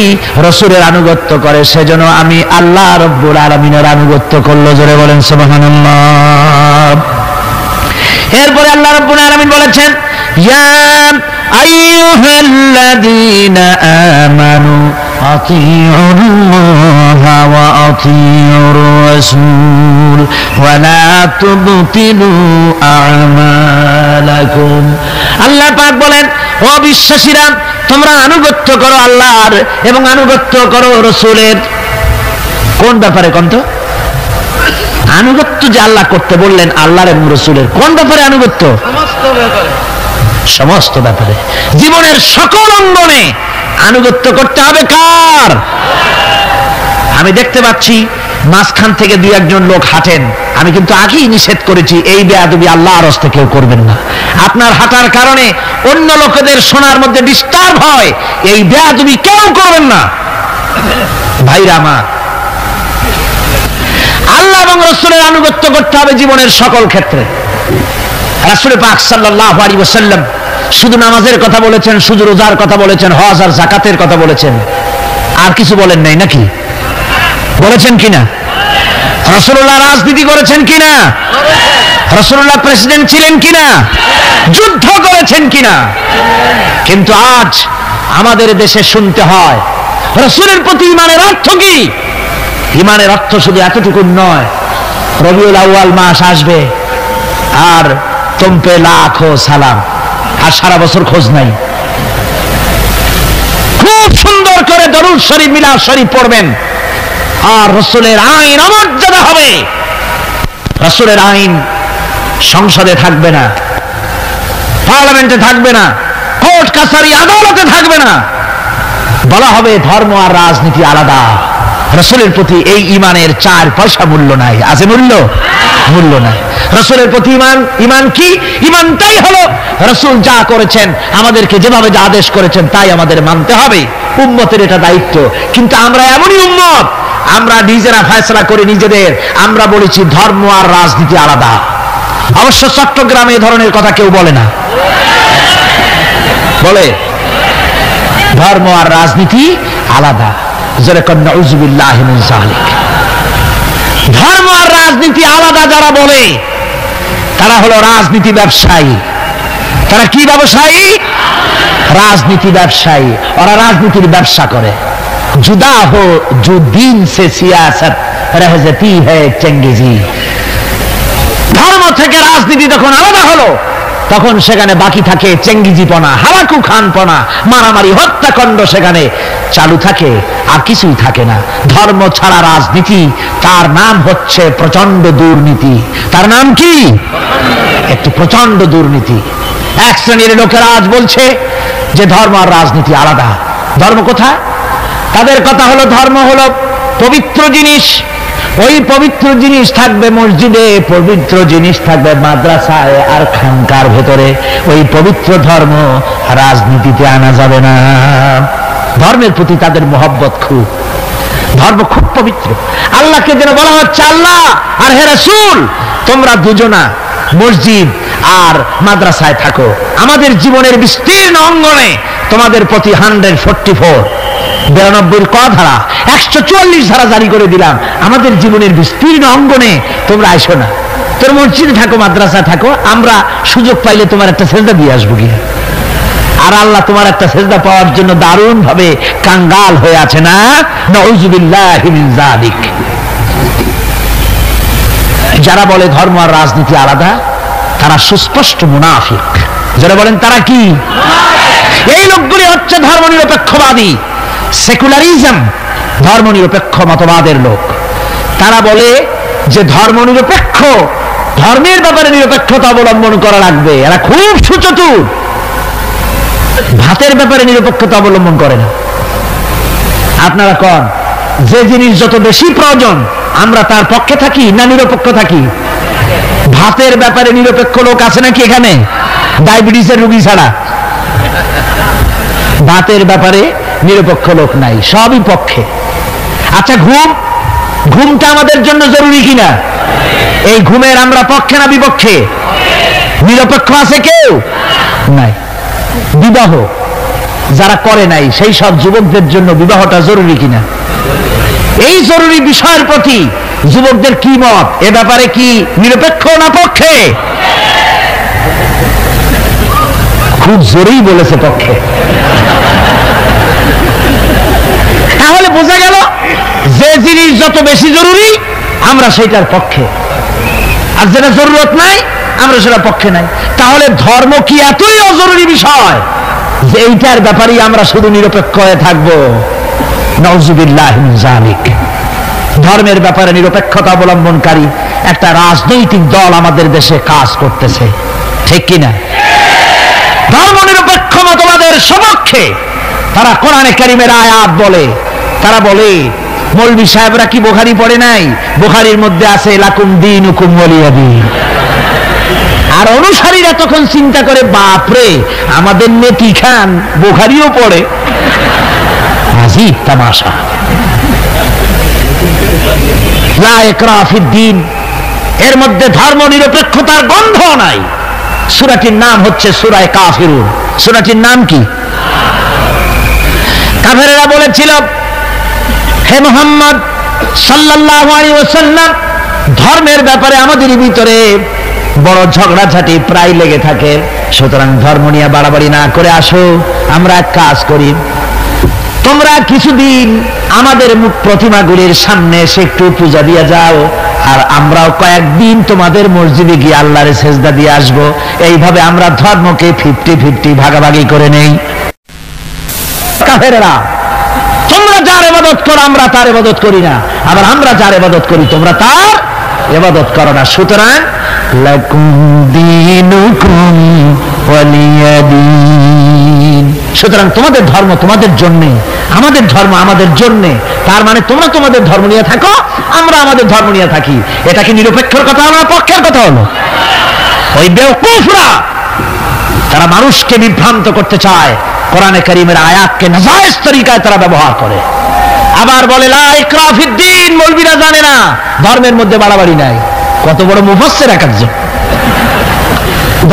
রাসূলের আনুগত্য করে সেজন্য আমি আল্লাহ রাব্বুল আলামিনের আনুগত্য করলো। জোরে বলেন সুবহানাল্লাহ। এরপরে আল্লাহ রাব্বুল আলামিন বলেছেন, ইয়া আইয়ুহাল্লাযীনা আমানু আতিউল্লাহা ওয়া আতিউর রাসূল ওয়া লা তুবতিলু আমালাকুম। আল্লাহ পাক বলেন, ও বিশ্বাসীরা, তোমরা আনুগত্য করো আল্লাহর এবং আনুগত্য করো রাসূলের। কোন ব্যাপারে? কোন তো আনুগত্য যে আল্লাহ করতে বললেন আল্লাহর এবং রাসূলের, কোন ব্যাপারে আনুগত্য? সমস্ত ব্যাপারে, জীবনের সকল অঙ্গনে আনুগত্য করতে হবে। কার? আমি দেখতে পাচ্ছি মাঝখান থেকে দুই একজন লোক হাঁটেন, আমি কিন্তু আগেই নিষেধ করেছি এই বেয়াদবি আল্লাহর হস্তে কেউ করবেন না। আপনার হাঁটার কারণে অন্য লোকেদের শোনার মধ্যে ডিস্টার্ব হয়, এই বেয়াদবি কেউ করবেন না। ভাইরা আমার, আল্লাহ এবং রাসূলের আনুগত্য করতে হবে জীবনের সকল ক্ষেত্রে। রাসূল পাক সাল্লাল্লাহু আলাইহি ওয়াসাল্লাম শুধু নামাজের কথা বলেছেন, শুধু রোজার কথা বলেছেন, হজ আর যাকাতের কথা বলেছেন, আর কিছু বলেন নাই নাকি? বলেছেন কিনা? রাসূলুল্লাহ রাজনীতি করেছেন কিনা? রাসূলুল্লাহ প্রেসিডেন্ট ছিলেন কিনা? যুদ্ধ করেছেন কিনা? কিন্তু আজ আমাদের দেশে শুনতে হয় রাসূলের প্রতি ঈমানের অর্থ কি? ঈমানের অর্থ শুধু এতটুকু নয়, রবিউল আউয়াল মাস আসবে আর তোমপে লাখো সালাম, আর সারা বছর খোঁজ নাই। খুব সুন্দর করে দরুদ শরীফ, মিলাদ শরীফ পড়বেন, আর রাসূলের আইন অমর্যাদা হবে। রাসূলের আইন সংসদে থাকবে না, পার্লামেন্টে থাকবে না, কোর্ট কাছারি আদালতে থাকবে না। বলা হবে ধর্ম আর রাজনীতি আলাদা। রাসূলের প্রতি এই ঈমানের 4 পয়সা মূল্য নাই। আছে মূল্য? মূল্য নাই। রাসূলের প্রতি ঈমান কি? ঈমানটাই হলো রাসূল যা করেছেন, আমাদেরকে যেভাবে যা আদেশ করেছেন তাই আমাদের মানতে হবে। উম্মতের এটা দায়িত্ব। কিন্তু আমরা এমনই উম্মত, আমরা নিজেরা ফয়সালা করি নিজেদের, আমরা বলেছি ধর্ম আর রাজনীতি আলাদা। অবশ্য চট্টগ্রামে এই ধরনের কথা কেউ বলে না, বলে ধর্ম আর রাজনীতি আলাদা। নাউযুবিল্লাহি মিন যালিক। ধর্ম আর রাজনীতি আলাদা যারা বলে তারা হলো রাজনীতি ব্যবসায়ী। তারা কি ব্যবসায়ী? রাজনীতি ব্যবসায়ী। ওরা রাজনীতির ব্যবসা করে। जुदा हो जो दीन से सियासत रह जाती है चंगेजी। ধর্ম থেকে রাজনীতি যখন আলাদা হলো তখন সেখানে বাকি থাকে চেঙ্গিজিপনা, হালাকু খানপনা, মারামারি, হত্যাকাণ্ড সেখানে চালু থাকে, আর কিছুই থাকে না। ধর্ম ছাড়া রাজনীতি, তার নাম হচ্ছে প্রচন্ড দুর্নীতি। তার নাম কি? একটু প্রচন্ড দুর্নীতি। এক শ্রেণীর লোকেরা আজ বলছে যে ধর্ম আর রাজনীতি আলাদা। ধর্ম কোথায়? তাদের কথা হলো ধর্ম হলো পবিত্র জিনিস, ওই পবিত্র জিনিস থাকবে মসজিদে, পবিত্র জিনিস থাকবে মাদ্রাসায় আর খানকার ভেতরে। ওই পবিত্র ধর্ম রাজনীতিতে আনা যাবে না। ধর্মের প্রতি তাদের মহব্বত খুব, ধর্ম খুব পবিত্র। আল্লাহকে যেন বলা হচ্ছে আল্লাহ আর হে রাসূল তোমরা দুজনা মসজিদ আর মাদ্রাসায় থাকো। আমাদের জীবনের বিস্তীর্ণ অঙ্গনে তোমাদের প্রতি 144 92 ক ধারা 144 ধারা জারি করে দিলাম। আমাদের জীবনের বিস্তীর্ণ অঙ্গনে তোমরা আইসো না। তোর মসজিদে থাকো, মাদ্রাসায় থাকো, আমরা সুযোগ পাইলে তোমার একটা সেজদা দিয়ে আসবো গিয়ে। আর আল্লাহ তোমার একটা সেজদা পাওয়ার জন্য দারুণ ভাবে কাঙ্গাল হয়ে আছে না? নাউযুবিল্লাহি মিন যালিক। যারা বলে ধর্ম আর রাজনীতি আলাদা, তারা সুস্পষ্ট মুনাফিক। যারা বলেন তারা কি? এই লোকগুলি হচ্ছে ধর্মনিরপেক্ষবাদী, সেকুলারিজম, ধর্মনিরপেক্ষ মতবাদের লোক। তারা বলে যে ধর্মনিরপেক্ষ, ধর্মের ব্যাপারে নিরপেক্ষতা অবলম্বন করা লাগবে। এরা খুব সুচতুর, ভাতের ব্যাপারে নিরপেক্ষতা অবলম্বন করে না। আপনারা কন, যে জিনিস যত বেশি প্রয়োজন আমরা তার পক্ষে থাকি না নিরপেক্ষ থাকি? ভাতের ব্যাপারে নিরপেক্ষ লোক আছে নাকি এখানে? ডায়াবেটিসের রোগী ছাড়া ভাতের ব্যাপারে নিরপেক্ষ লোক নাই, সবই পক্ষে। আচ্ছা, ঘুমটা আমাদের জন্য জরুরি কিনা? এই ঘুমের আমরা পক্ষে না বিপক্ষে? নিরপেক্ষ আছে কেউ নাই। বিবাহ যারা করে নাই সেই সব যুবকদের জন্য বিবাহটা জরুরি কিনা? এই জরুরি বিষয়ের প্রতি যুবকদের কি মত? এ ব্যাপারে কি নিরপেক্ষ না পক্ষে? খুব জোরেই বলেছে পক্ষে। তাহলে বোঝা গেল যে জিনিস যত বেশি জরুরি আমরা সেটার পক্ষে, আর যেটা জরুরত নাই আমরা সেটা পক্ষে নাই। তাহলে ধর্ম কি এতই অজরুরি বিষয় যে এইটার ব্যাপারেই আমরা শুধু নিরপেক্ষ হয়ে থাকবো? নাউযুবিল্লাহি মিন যালিক। ধর্মের ব্যাপারে নিরপেক্ষতা অবলম্বনকারী একটা রাজনৈতিক দল আমাদের দেশে কাজ করতেছে, ঠিক কিনা? ধর্ম নিরপেক্ষ মতবাদের সপক্ষে তারা কোরআনে কারীমের আয়াত বলে। তারা বলে মৌলভী সাহেবরা কি বুখারী পড়ে নাই? বুখারীর মধ্যে আছে লাকুম দীনুকুম ওয়ালিয়া দীন। আর অনুসারীরা তখন চিন্তা করে, বাপরে, আমাদের নেতি খান বুখারীও পড়ে, আজীব তামাশা। লা ইকরাহা ফিদ্দীন, এর মধ্যে ধর্ম নিরপেক্ষতার গন্ধ নাই। সূরাটির নাম হচ্ছে সূরা কাফিরুন। সূরাটির নাম কি? কাফেরেরা বলেছিল, হে মুহাম্মদ সাল্লাল্লাহু আলাইহি ওয়াসাল্লাম, ধর্মের ব্যাপারে আমাদের ভিতরে বড় ঝগড়াঝাটি প্রায় লেগে থাকে, সুতরাং ধর্ম নিয়ে বাড়াবাড়ি না করে আসো, আমরা এক কাজ করি, তোমরা কিছুদিন আমাদের প্রতিমাগুলির সামনে এসে একটু পূজা দিয়ে যাও, আর আমরাও কয়েকদিন তোমাদের মসজিদে গিয়ে আল্লাহর সেজদা দিয়ে আসবো। এইভাবে আমরা ধর্মকে 50-50 ভাগাভাগি করে নেই। কাফেরেরা, তোমরা যার ইবাদত করো আমরা তার ইবাদত করি না, আবার আমরা যার ইবাদত করি তোমরা তার ইবাদত করো না। সুতরাং লাকুম দীনুকুম ওয়ালিয়া দীন, সুতরাং তোমাদের ধর্ম তোমাদের জন্য, আমাদের ধর্ম আমাদের জন্য। তার মানে তোমরা তোমাদের ধর্ম নিয়ে থাকো, আমরা আমাদের ধর্ম নিয়ে থাকি। এটা কি নিরপেক্ষর কথা হলো না পক্ষের কথা হলো? ওই বেওকুফরা তারা মানুষকে বিভ্রান্ত করতে চায়, কোরআনে কারীমের আয়াতকে নাজায়েজ তরিকায় তারা ব্যবহার করে। আবার বলে লা ইকরাহা ফিদ্দীন, মৌলবীরা জানে না ধর্মের মধ্যে বাড়াবাড়ি নাই। কত বড় মুফাসসির একজন!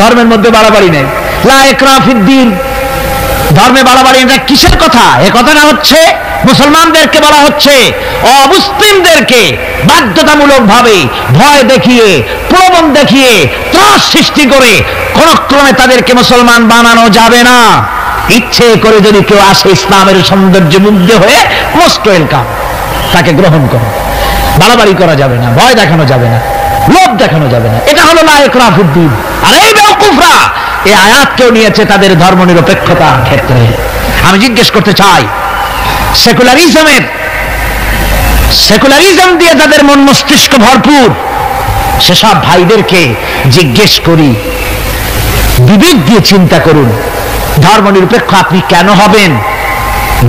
ধর্মের মধ্যে বাড়াবাড়ি নেই, লা ইকরাহা ফিদ্দীন, ধর্মে বাড়াবাড়ি। এটা কিসের কথা? এ কথাটা হচ্ছে মুসলমানদেরকে বলা হচ্ছে, অমুসলিমদেরকে বাধ্যতামূলক ভাবে ভয় দেখিয়ে, প্রলোভন দেখিয়ে, ত্রাস সৃষ্টি করে কোন ক্রমে তাদেরকে মুসলমান বানানো যাবে না। ইচ্ছে করে যদি কেউ আসে ইসলামের সৌন্দর্যে মুগ্ধ হয়ে, মোস্ট ওয়েলকাম, তাকে গ্রহণ করো। বাড়াবাড়ি করা যাবে না, ভয় দেখানো যাবে না, লোভ দেখানো যাবে না। এটা হলো লা ইকরাহা ফিদ্দীন। আর এই বেওকুফরা এই আয়াতকেও নিয়েছে তাদের ধর্ম নিরপেক্ষতার ক্ষেত্রে। আমি জিজ্ঞেস করতে চাই, সেকুলারিজম দিয়ে যাদের মন মস্তিষ্ক ভরপুর, সেসব ভাইদেরকে জিজ্ঞেস করি, বিবেক দিয়ে চিন্তা করুন, ধর্ম নিরপেক্ষ আপনি কেন হবেন?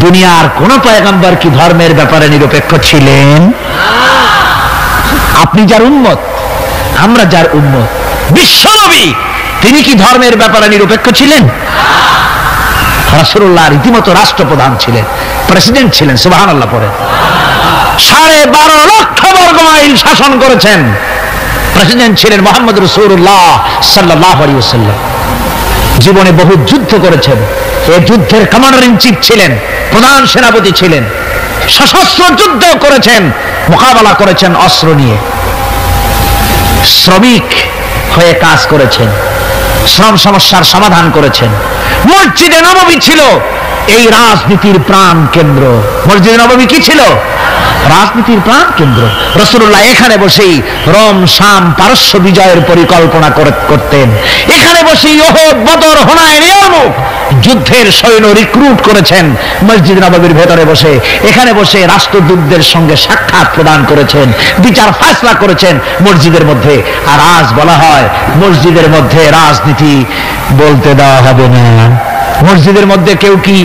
দুনিয়ার কোন পয়গম্বর কি ধর্মের ব্যাপারে নিরপেক্ষ ছিলেন? আপনি যার উম্মত, আমরা যার উম্মত, বিশ্বনবী তিনি কি ধর্মের ব্যাপারে নিরপেক্ষ ছিলেন? রাসূলুল্লাহ রীতিমতো রাষ্ট্রপ্রধান ছিলেন, প্রেসিডেন্ট ছিলেন, সুবহানাল্লাহ পড়ে। 12.5 লক্ষ বর্গ মাইল শাসন করেছেন। প্রেসিডেন্ট ছিলেন মুহাম্মদ রাসূলুল্লাহ সাল্লাল্লাহু আলাইহি ওয়াসাল্লাম। জীবনে বহু যুদ্ধ করেছেন, এই যুদ্ধের কমান্ডার ইন চিফ ছিলেন, প্রধান সেনাপতি ছিলেন, সশস্ত্র যুদ্ধ করেছেন, মোকাবেলা করেছেন অস্ত্র নিয়ে। শ্রমিক হয়ে কাজ করেছেন, শ্রম সমস্যার সমাধান করেছেন। মসজিদে নববী ছিল এই রাজনীতির প্রাণ কেন্দ্র। মসজিদে নববী কি ছিল? রাজনীতির প্রাণ কেন্দ্র। রাসূলুল্লাহ এখানে বসেই রোম শাম পারস্য বিজয়ের পরিকল্পনা করতেন। এখানে বসেই উহুদ বদর হুনাইন ইয়ারমুক যুদ্ধের সৈন্য রিক্রুট করেছেন মসজিদ নববীর ভেতরে বসে। এখানে বসে রাষ্ট্রদূতদের সঙ্গে সাক্ষাৎ প্রদান করেছেন, বিচার ফায়সালা করেছেন মসজিদের মধ্যে। আর আজ বলা হয় মসজিদের মধ্যে রাজনীতি বলতে দেওয়া হবে না। মসজিদের মধ্যে কেউ কি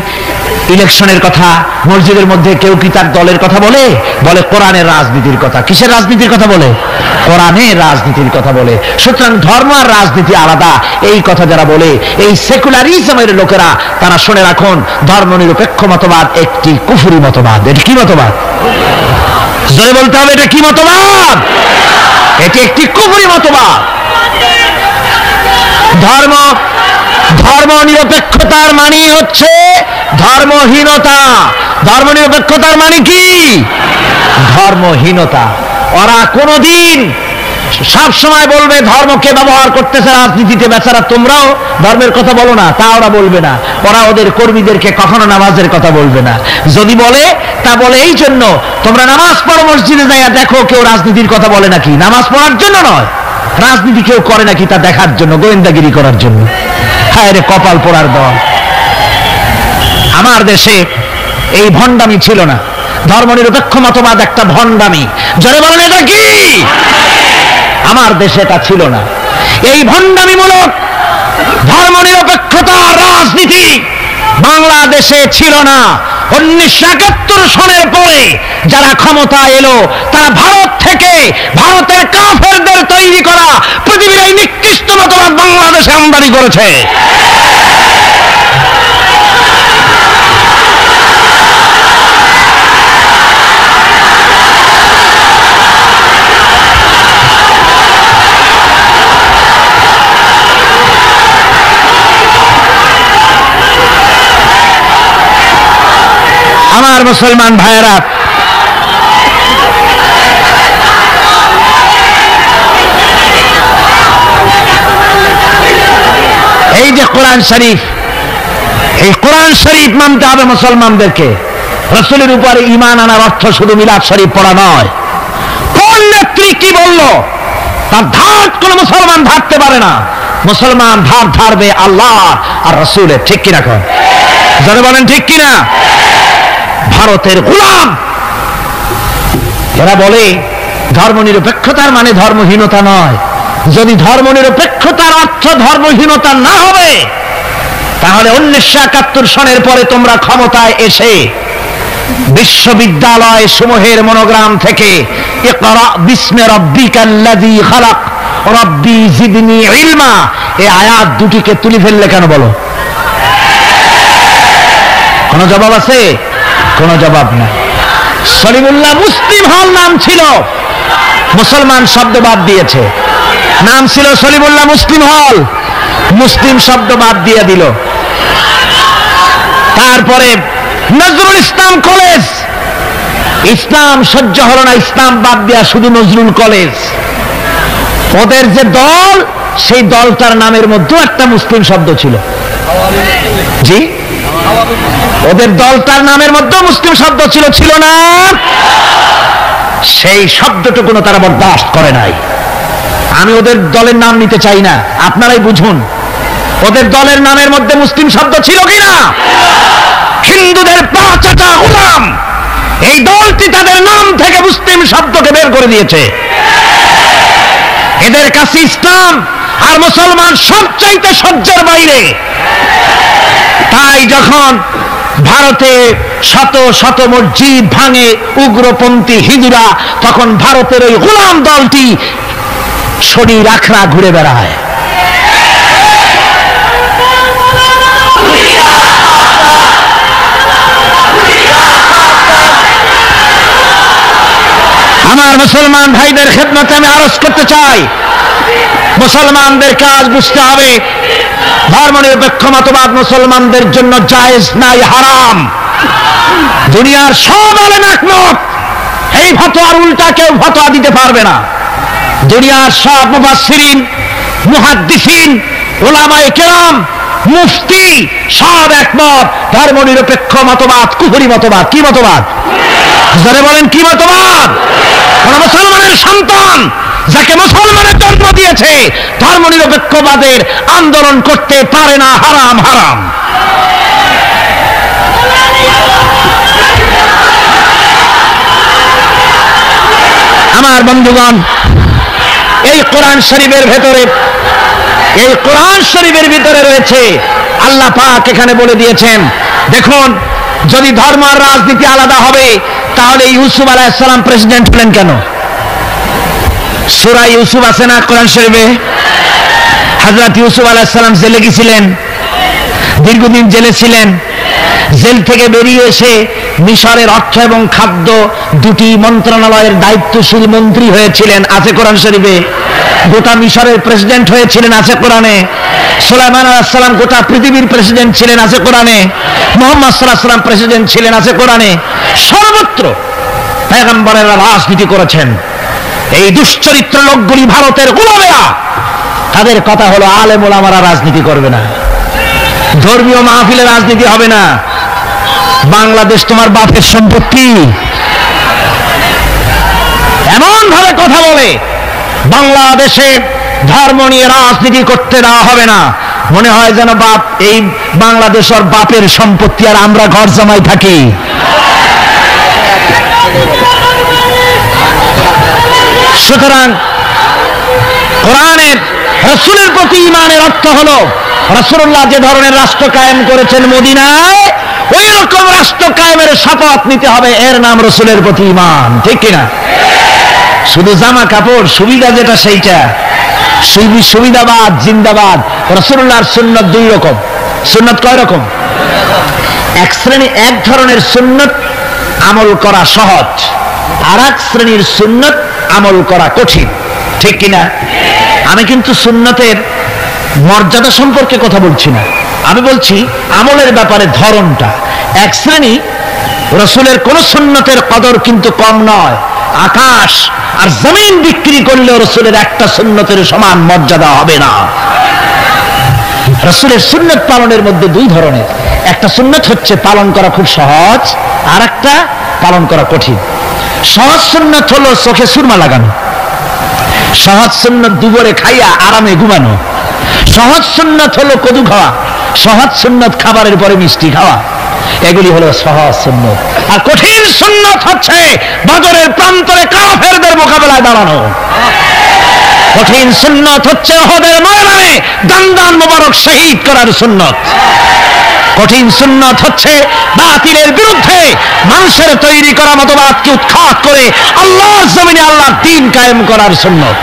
ইলেকশনের কথা, মসজিদের মধ্যে কেউ কি তার দলের কথা বলে? বলে কোরআনের রাজনীতির কথা। কিসের রাজনীতির কথা বলে? কোরআনের রাজনীতির কথা বলে। সুতরাং ধর্ম আর রাজনীতি আলাদা, এই কথা যারা বলে, এই সেকুলারিজমের লোকেরা, তারা শুনে রাখুন, ধর্মনিরপেক্ষ মতবাদ একটি কুফরি মতবাদ। এটা কি মতবাদ? জোরে বলতে হবে, এটা কি মতবাদ? এটি একটি কুফরি মতবাদ। ধর্ম নিরপেক্ষতার মানে হচ্ছে ধর্মহীনতা। ধর্ম নিরপেক্ষতার মানে কি? ধর্মহীনতা। ওরা কোনদিন সব সময় বলবে ধর্মকে ব্যবহার করতেছে রাজনীতিতে। বেচারা তোমরাও ধর্মের কথা বলো না, তা ওরা বলবে না। ওরা ওদের কর্মীদেরকে কখনো নামাজের কথা বলবে না। যদি বলে, তা বলে এই জন্য, তোমরা নামাজ পড়ো মসজিদে যাইয়া দেখো কেউ রাজনীতির কথা বলে নাকি। নামাজ পড়ার জন্য নয়, রাজনীতি কেউ করে নাকি তা দেখার জন্য, গোয়েন্দাগিরি করার জন্য। হায় রে কপাল পোড়ার দল। আমার দেশে এই ভণ্ডামি ছিল না। ধর্মনিরপেক্ষ মতবাদ একটা ভণ্ডামি। যারা বলেন এটা কি? আমার দেশে এটা ছিল না। এই ভণ্ডামিমূলক ধর্মনিরপেক্ষতা রাজনীতি বাংলাদেশে ছিল না। 1971 সনের পরে যারা ক্ষমতা এলো, তারা ভারত থেকে, ভারতের কাফেরদের তৈরি করা পৃথিবীর এই নিকৃষ্ট মতবাদ বাংলাদেশে আমদানি করেছে। আমার মুসলমান ভাইয়েরা, এই যে কোরআন শরীফ, এই কোরআন শরীফ মানতে হবে মুসলমানদেরকে। রাসূলের উপরে ঈমান আনার অর্থ শুধু মিলাদ শরীফ পড়া নয়। কোন নেত্রী কি বলল তার ধার কোন মুসলমান ধারতে পারে না। মুসলমান ধার ধারবে আল্লাহ আর রাসূলের। ঠিক কিনা? কন যারা বলেন ঠিক কিনা? ভারতের গোলাম এরা বলে ধর্মনিরপেক্ষতার মানে ধর্মহীনতা নয়। যদি ধর্মনিরপেক্ষতার অর্থ ধর্মহীনতা না হবে, তাহলে 1971 সনের পরে তোমরা ক্ষমতায় এসে বিশ্ববিদ্যালয় সমূহের মনোগ্রাম থেকে ইকরা বিস্মি রাব্বিকাল্লাযী খালাক রাব্বি জিদনি ইলমা এই আয়াত দুটিকে তুলে ফেললে কেন বলো? কোন জবাব আছে? কোন জবাব নাই। সলিমুল্লাহ মুসলিম হল নাম ছিল, মুসলমান শব্দ বাদ দিয়েছে। নাম ছিল সলিমুল্লাহ মুসলিম হল, মুসলিম শব্দ বাদ দিয়ে দিল। তারপরে নজরুল ইসলাম কলেজ, ইসলাম সহ্য হলো না, ইসলাম বাদ দেয়া শুধু নজরুল কলেজ। ওদের যে দল, সেই দলটার নামের মধ্যেও একটা মুসলিম শব্দ ছিল। জি, ওদের দলটার নামের মধ্যে মুসলিম শব্দ ছিল, ছিল না? সেই শব্দটুকুনো তারা বরদাস্ত করে নাই। আমি ওদের দলের নাম নিতে চাই না, আপনারাই বুঝুন ওদের দলের নামের মধ্যে মুসলিম শব্দ ছিল কিনা। হিন্দুদের পাঁচটা গোলাম, এই দলটি তাদের নাম থেকে মুসলিম শব্দকে বের করে দিয়েছে। এদের কাছে ইসলাম আর মুসলমান সবচাইতে সহ্যের বাইরে। তাই যখন ভারতে শত শত মসজিদ ভাঙে উগ্রপন্থী হিন্দুরা, তখন ভারতের ওই গোলাম দলটি শরীর আখড়া ঘুরে বেড়ায়। আমার মুসলমান ভাইদের খেদমতে আমি আরজ করতে চাই, মুসলমানদের কাজ বুঝতে হবে, ধর্মনিরপেক্ষ মতবাদ মুসলমানদের জন্য জায়েজ নাই, হারাম। দুনিয়ার সব আলেম একমত, এই ফতোয়ার উল্টা কেউ ফতোয়া দিতে পারবে না। দুনিয়ার সব মুফাসসিরিন, মুহাদ্দিসিন, উলামায়ে কেরাম, মুফতি সব একমত, ধর্মনিরপেক্ষ মতবাদ কুফরি মতবাদ। কি মতবাদ? যারা বলেন কি মতবাদ? কোন মুসলমানের সন্তান যাকে মুসলমানের জন্ম দিয়েছে ধর্মনিরপেক্ষবাদের আন্দোলন করতে পারে না, হারাম হারাম। আমার বন্ধুগণ, এই কোরআন শরীফের ভেতরে, এই কোরআন শরীফের ভিতরে রয়েছে, আল্লাহ পাক এখানে বলে দিয়েছেন, দেখুন যদি ধর্ম আর রাজনীতি আলাদা হবে তাহলে ইউসুফ আলাইহিস সালাম প্রেসিডেন্ট হলেন কেন? সূরা ইউসুফ আছে না কোরআন শরীফে? হযরত ইউসুফ আলাইহিস সালাম জেলে গিয়েছিলেন, দীর্ঘদিন জেলে ছিলেন। জেল থেকে বেরিয়ে এসে মিশরের অর্থ এবং খাদ্য দুটি মন্ত্রণালয়ের দায়িত্বশীল মন্ত্রী হয়েছিলেন, আছে কোরআন শরীফে। গোটা মিশরের প্রেসিডেন্ট হয়েছিলেন, আছে কোরআনে। সুলাইমান আলাইহিস সালাম গোটা পৃথিবীর প্রেসিডেন্ট ছিলেন, আছে কোরআনে। মুহাম্মদ সাল্লাল্লাহু আলাইহি ওয়াসাল্লাম প্রেসিডেন্ট ছিলেন, আছে কোরআনে। সর্বত্র পয়গম্বরেরা রাজনীতি করেছেন। এই দুশ্চরিত্র লোকগুলি ভারতের গোলামেরা, তাদের কথা হলো আলেম ওলামারা রাজনীতি করবে না, ধর্মীয় মাহফিলে রাজনীতি হবে না, বাংলাদেশ তোমার বাপের সম্পত্তি, এমন ভাবে কথা বলে বাংলাদেশে ধর্ম নিয়ে রাজনীতি করতে দেওয়া হবে না। মনে হয় যেন বাপ, এই বাংলাদেশের বাপের সম্পত্তি আর আমরা ঘর জামাই থাকি। সুতরাং কোরআনের রাসূলের প্রতি ঈমানের অর্থ হলো রাসূলুল্লাহ যে ধরনের রাষ্ট্র কায়েম করেছেন মদিনায়, ওই রকম রাষ্ট্র কায়েমের শপথ নিতে হবে, এর নাম রাসূলের প্রতি ঈমান। ঠিক কিনা? শুধু জামা কাপড় সুবিধা যেটা সেইটা, সুবিধাবাদ জিন্দাবাদ। রাসূলুল্লাহর সুন্নাত দুই রকম। সুন্নাত কয় রকম? এক শ্রেণী, এক ধরনের সুন্নাত আমল করা সহজ, আর এক শ্রেণীর সুন্নাত আমল করা কঠিন। ঠিক কিনা? আমি কিন্তু সুন্নাতের মর্যাদা সম্পর্কে কথা বলছি না, আমি বলছি আমলের ব্যাপারে ধরনটা। এক শ্রেণী রাসূলের কোন সুন্নাতের কদর কিন্তু কম নয়, আকাশ আর জমিন বিক্রি করলেও রাসূলের একটা সুন্নতের সমান মর্যাদা হবে না। রাসূলের সুন্নাত পালনের মধ্যে দুই ধরনের, একটা সুন্নাত হচ্ছে পালন করা খুব সহজ, আর একটা পালন করা কঠিন। সহজ সুন্নাত হলো চোখে সুরমা লাগানো, সহজ সুন্নাত দুপুরে খাইয়া আরামে ঘুমানো, সহজ সুন্নাত হলো কদু খাওয়া, সহজ সুন্নাত খাবারের পরে মিষ্টি খাওয়া, এগুলি হলো সহজ সুন্নাত। আর কঠিন সুন্নাত হচ্ছে বদরের প্রান্তরে কাফেরদের মোকাবেলায় দাঁড়ানো। কঠিন সুন্নাত হচ্ছে উহুদের ময়দানে দান মোবারক শহীদ করার সুন্নাত। কঠিন সুন্নাত হচ্ছে বাতিলের বিরুদ্ধে মানুষের তৈরি করা মতবাদকে উৎখাত করে আল্লাহর জমিনে আল্লাহর দ্বীন কায়েম করার সুন্নাত।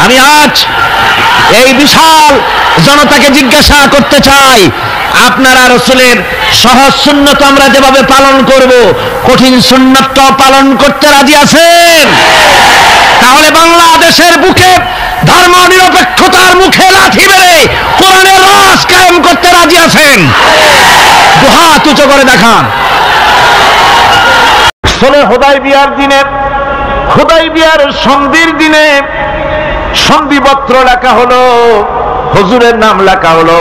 আমি আজ এই বিশাল জনতাকে জিজ্ঞাসা করতে চাই, আপনারা রাসূলের সহজ সুন্নাত আমরা যেভাবে পালন করব, কঠিন সুন্নাতটাও পালন করতে রাজি আছেন? তাহলে বাংলাদেশের বুকে ধর্ম নিরপেক্ষতার মুখে লাথি মেরে কোরআনের রাজ কায়েম করতে রাজি আছেন? দুহাত উঁচু করে দেখান। হুদায়বিয়ার দিনে, হুদায়বিয়ার সন্ধির দিনে সন্ধিপত্র লেখা হলো, হুজুরের নাম লেখা হলো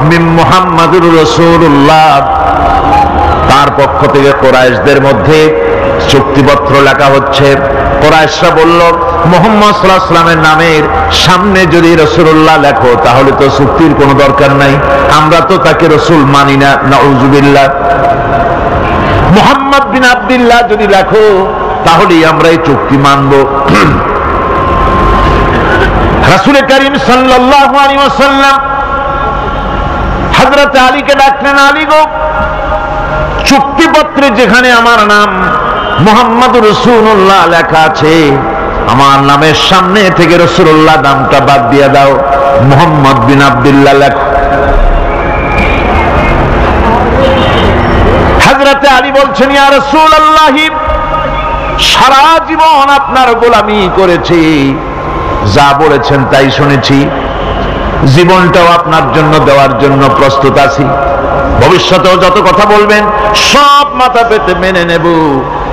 মিন মুহাম্মাদুর রাসূলুল্লাহ। তার পক্ষ থেকে কুরাইশদের মধ্যে চুক্তিপত্র লেখা হচ্ছে। কুরাইশরা বলল, মুহাম্মদ সাল্লাল্লাহু আলাইহি ওয়াসাল্লামের নামের সামনে যদি রাসূলুল্লাহ লেখো তাহলে তো চুক্তির কোনো দরকার নাই, আমরা তো তাকে রাসূল মানি না, নাউযুবিল্লাহ। মুহাম্মদ বিন আব্দুল্লাহ যদি লেখো তাহলেই আমরা এই চুক্তি মানব। রাসূল করিম সাল্লাল্লাহু আলাইহি ওয়াসাল্লাম হযরত আলীকে ডাকলেন, আলী গো, চুক্তিপত্রে যেখানে আমার নাম মুহাম্মদুর রাসূলুল্লাহ লেখা আছে, আমার নামের সামনে থেকে রাসূলুল্লাহ নামটা বাদ দিয়ে দাও, মুহাম্মদ বিন আব্দুল্লাহ লেখো। হযরতে আলী বলছেন, ইয়া রাসূলুল্লাহ, সারা জীবন আপনার গোলামি করেছি, যা বলেছেন তাই শুনেছি, জীবনটাও আপনার জন্য দেওয়ার জন্য প্রস্তুত আছি, ভবিষ্যতেও যত কথা বলবেন সব মাথা পেতে মেনে নেব,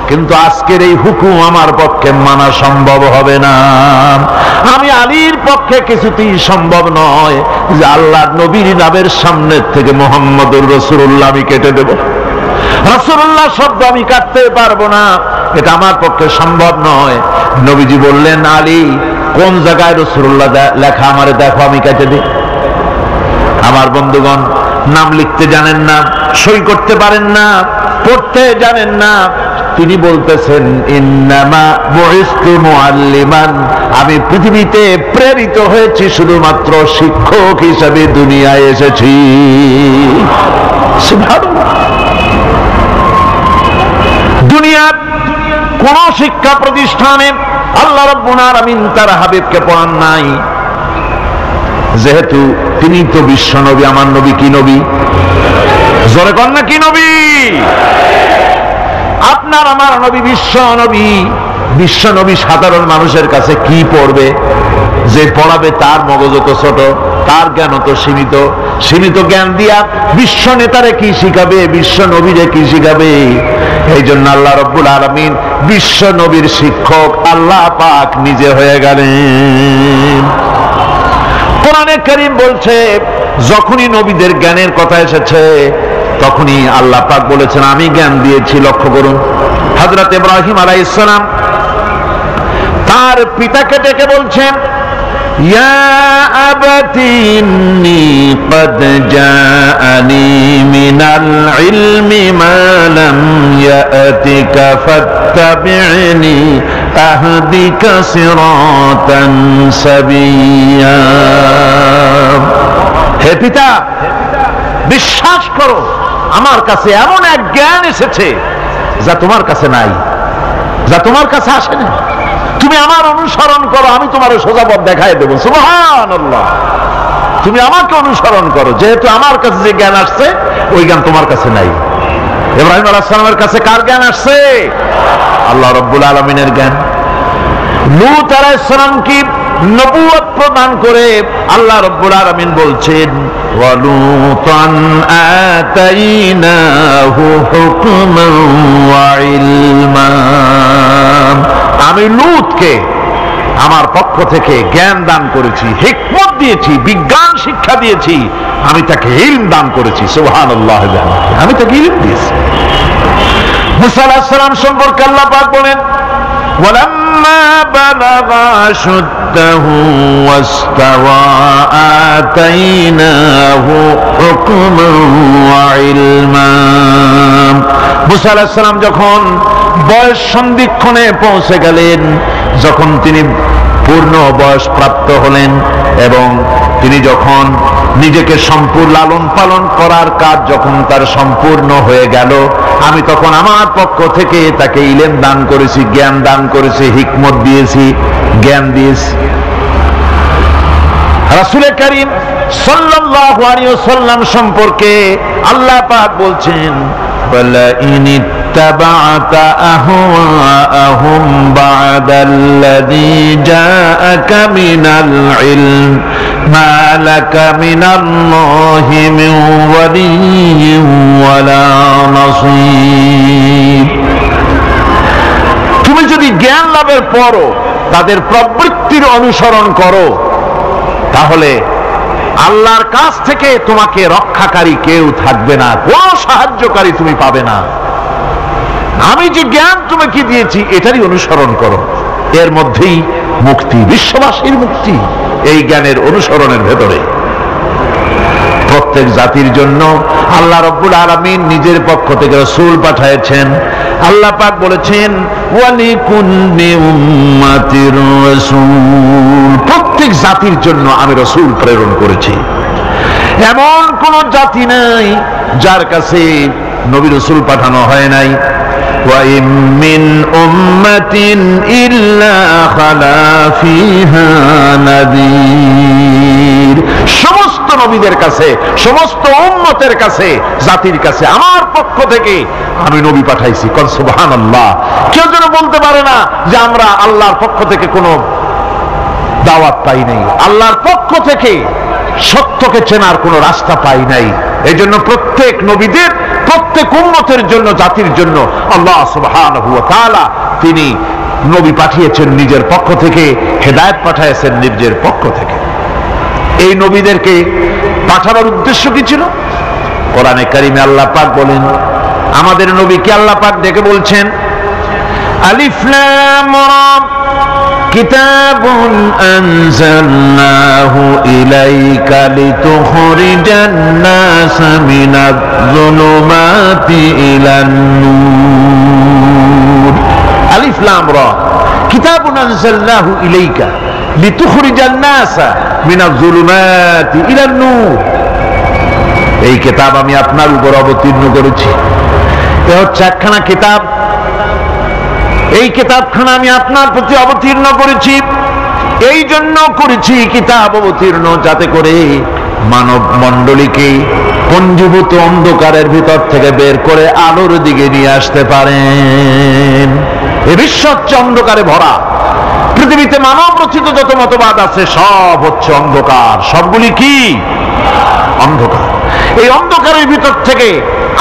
কিন্তু আজকের এই হুকুম আমার পক্ষে মানা সম্ভব হবে না। আমি আলীর পক্ষে কিছুতেই সম্ভব নয় যে আল্লাহর নবীর নামের সামনে থেকে মুহাম্মদুর রাসূলুল্লাহ আমি কেটে দেব, রাসূলুল্লাহ শব্দ আমি কাটতে পারবো না, এটা আমার পক্ষে সম্ভব নয়। নবীজি বললেন, আলী কোন জায়গায় রাসূলুল্লাহ লেখা আমারে দেখো, আমি কেটে দিই। আমার বন্ধুগণ, নাম লিখতে জানেন না, সই করতে পারেন না, পড়তে জানেন না, তিনি বলতেছেন, ইন্নামা বুইসতু মুআল্লিমান, আমি পৃথিবীতে প্রেরিত হয়েছি শুধুমাত্র শিক্ষক হিসেবে দুনিয়ায় এসেছি। সুবহানাল্লাহ। দুনিয়ার কোন শিক্ষা প্রতিষ্ঠানে আল্লাহ রাব্বুল আলামিন তার হাবিবকে পড়ান নাই, যেহেতু তিনি তো বিশ্ব নবী। আমার নবী কি নবী? জোরে কর না, কি নবী? আপনার আমার নবী বিশ্ব নবী। বিশ্ব নবী সাধারণ মানুষের কাছে কি পড়বে? যে পড়াবে তার মগজ তো ছোট, তার জ্ঞান তো সীমিত। সীমিত জ্ঞান দিয়া বিশ্ব নেতারে কি শিখাবে, বিশ্ব নবীরে কি শিখাবে? এই জন্য আল্লাহ রাব্বুল আলামিন বিশ্ব নবীর শিক্ষক আল্লাহ পাক নিজে হয়ে গেলেন। কোরআনে কারীম বলছে, যখনই নবীদের জ্ঞানের কথা এসেছে তখনই আল্লাহ পাক বলেছেন আমি জ্ঞান দিয়েছি। লক্ষ্য করুন, হযরত ইব্রাহিম আলাইহিস সালাম তার পিতাকে ডেকে বলছেন, ইয়া আবাতি ইন্নী ক্বাদ জাআনি মিনাল ইলমি মা লাম ইয়াতিকা ফাত্তাবি'নি আহদিকা সিরাতান সাবিয়্যা। হে পিতা, বিশ্বাস করো, আমার কাছে এমন এক জ্ঞান এসেছে যা তোমার কাছে নাই, যা তোমার কাছে আসেনি। তুমি আমার অনুসরণ করো, আমি তোমার সোজা পথ দেখাই দেবো। সুবহানাল্লাহ। তুমি আমাকে অনুসরণ করো, যেহেতু আমার কাছে যে জ্ঞান আসছে ওই জ্ঞান তোমার কাছে নাই। ইব্রাহিম আলাইহিস সালামের কাছে কার জ্ঞান আসছে? আল্লাহ রাব্বুল আলামিনের জ্ঞান। লূত আলাইহিস সালাম কি নবুয়ত প্রদান করে আল্লাহ রাব্বুল আলামিন বলছেন, ওয়া লূতান আতাইনাহু হুকমান ওয়া ইলমা। আমি লূতকে আমার পক্ষ থেকে জ্ঞান দান করেছি, হিকমত দিয়েছি, বিজ্ঞান শিক্ষা দিয়েছি, আমি তাকে ইলম দান করেছি। সুবহানাল্লাহ। আমি তাকে ইলম দিয়েছি। মুসা আলাইহিস সালাম সম্পর্কে আল্লাহ পাক বলেন, ওয়ালাম্মা বালাগা আশুদ্দাহু ওয়াস্তাওয়া আতাইনাহু হুকমান ওয়া ইলমা। মুসা আলাইহিস সালাম যখন বয়স সন্ধিক্ষণে পৌঁছে গেলেন, যখন তিনি পূর্ণ বয়স প্রাপ্ত হলেন এবং তিনি যখন নিজেকে সম্পূর্ণ লালন পালন করার কাজ যখন তার সম্পূর্ণ হয়ে গেল, আমি তখন আমার পক্ষ থেকে তাকে ইলম দান করেছি, জ্ঞান দান করেছি, হিকমত দিয়েছি, জ্ঞান দিয়েছি। রাসূল কারীম সাল্লাল্লাহু আলাইহি ওয়াসাল্লাম সম্পর্কে আল্লাহ পাক বলছেন, وَلَئِنِ اتَّبَعْتَ أَهْوَاءَهُمْ بَعْدَ الَّذِي جَاءَكَ مِنَ الْعِلْمِ مَا لَكَ مِنَ اللَّهِ مِنْ وَلِيٍّ وَلَا نَصِيرٍ। তুমি যদি জ্ঞান লাভের পরও তাদের প্রবৃত্তির অনুসরণ করো, তাহলে আল্লাহর কাছ থেকে তোমাকে রক্ষাকারী কেউ থাকবে না, কোন সাহায্যকারী তুমি পাবে না। আমি যে জ্ঞান তোমাকে দিয়েছি এটারই অনুসরণ করো, এর মধ্যেই মুক্তি, বিশ্ববাসীর মুক্তি এই জ্ঞানের অনুসরণের ভেতরে। প্রত্যেক জাতির জন্য আল্লাহ রাব্বুল আলামিন নিজের পক্ষ থেকে রাসূল পাঠিয়েছেন। আল্লাহ পাক বলেছেন, ওয়ালিকুল্লি উম্মাতির রাসূল, প্রত্যেক জাতির জন্য আমি রাসূল প্রেরণ করেছি। এমন কোন জাতি নাই যার কাছে নবী রাসূল পাঠানো হয় নাই। ওয়া ইম মিন উম্মাতিন ইল্লা খালা ফিহা নাযীর, সমস্ত নবীদের কাছে, সমস্ত উম্মতের কাছে, জাতির কাছে আমার পক্ষ থেকে আমি নবী পাঠাইছি। কোন সুবহানাল্লাহ। কেউ যেন বলতে পারে না যে আমরা আল্লাহর পক্ষ থেকে কোনো দাওয়াত পাই নাই, আল্লাহর পক্ষ থেকে সত্যকে চেনার কোনো রাস্তা পাই নাই। এই জন্য প্রত্যেক নবীদের, প্রত্যেক উম্মতের জন্য, জাতির জন্য আল্লাহ সুবহানাহু ওয়া তাআলা তিনি নবী পাঠিয়েছেন নিজের পক্ষ থেকে, হেদায়েত পাঠিয়েছেন নিজের পক্ষ থেকে। এই নবীদেরকে পাঠানোর উদ্দেশ্য কি ছিল? কোরআনে কারিমে আল্লাহ পাক বলেন, আমাদের নবীকে আল্লাহ পাক ডেকে বলছেন, আলিফ লাম রা কিতাবুন আনজালনাহু ইলাইকা লিতুখরিজান নাস মিনাজ যুলুমাতি ইলান নূর। আলিফ লাম রা কিতাবুন আনজালনাহু ইলাইকা লিতুখরিজান নাস মিনাজ যুলুমাতি ইলান নূর। এই কিতাব আমি আপনার উপর অবতীর্ণ করেছি। এ হচ্ছে একখানা কিতাব, এই কিতাবখানা আমি আপনার প্রতি অবতীর্ণ করেছি। এই জন্য করেছি কিতাব অবতীর্ণ, যাতে করে মানব মণ্ডলীকে পঞ্জীভূত অন্ধকারের ভিতর থেকে বের করে আলোর দিকে নিয়ে আসতে পারেন। এ বিশ্ব হচ্ছে অন্ধকারে ভরা। পৃথিবীতে মানব রচিত যত মতবাদ আছে সব হচ্ছে অন্ধকার। সবগুলি কি? অন্ধকার। এই অন্ধকারের ভিতর থেকে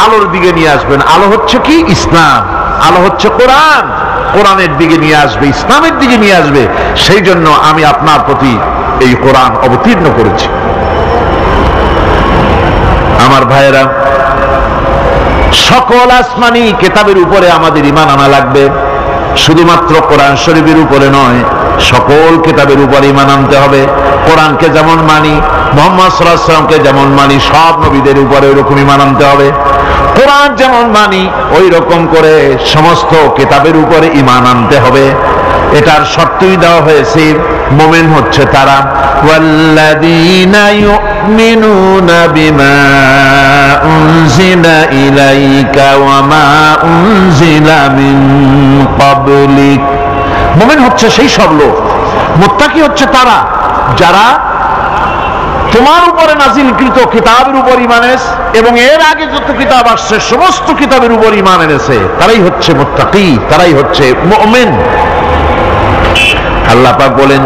আলোর দিকে নিয়ে আসবেন। আলো হচ্ছে কি? ইসলাম। আলো হচ্ছে কোরআন। কোরআনের দিকে নিয়ে আসবে, ইসলামের দিকে নিয়ে আসবে। সেই জন্য আমি আপনার প্রতি এই কোরআন অবতীর্ণ করেছি। আমার ভাইয়েরা, সকল আসমানি কিতাবের উপরে আমাদের ঈমান আনা লাগবে। শুধুমাত্র কোরআন শরীফের উপরে নয়, সকল কিতাবের উপরে ঈমান আনতে হবে। কোরআনকে যেমন মানি, মুহাম্মদ সাল্লাল্লাহু আলাইহি ওয়াসাল্লামকে যেমন মানি, সব নবীদের উপরে ওইরকম ঈমান আনতে হবে। কোরআন যেমন মানি ওই রকম করে সমস্ত কিতাবের উপরে ঈমান আনতে হবে। এটার শর্তই দেওয়া হয়েছে, মুমিন হচ্ছে তারা, ওয়াল্লাযীনা ইউমিনুনা বিমা উনজিলা ইলাইকা ওয়া মা উনজিলা মিন ক্বাবলিক। মুমিন হচ্ছে সেই সব লোক, মুত্তাকি হচ্ছে তারা যারা তোমার উপরে নাজিলকৃত কিতাবের উপর ঈমান এনেছে এবং এর আগে যত কিতাব আসছে সমস্ত কিতাবের উপর ঈমান এনেছে, তারাই হচ্ছে মুত্তাকি, তারাই হচ্ছে মুমিন। আল্লাহ পাক বলেন,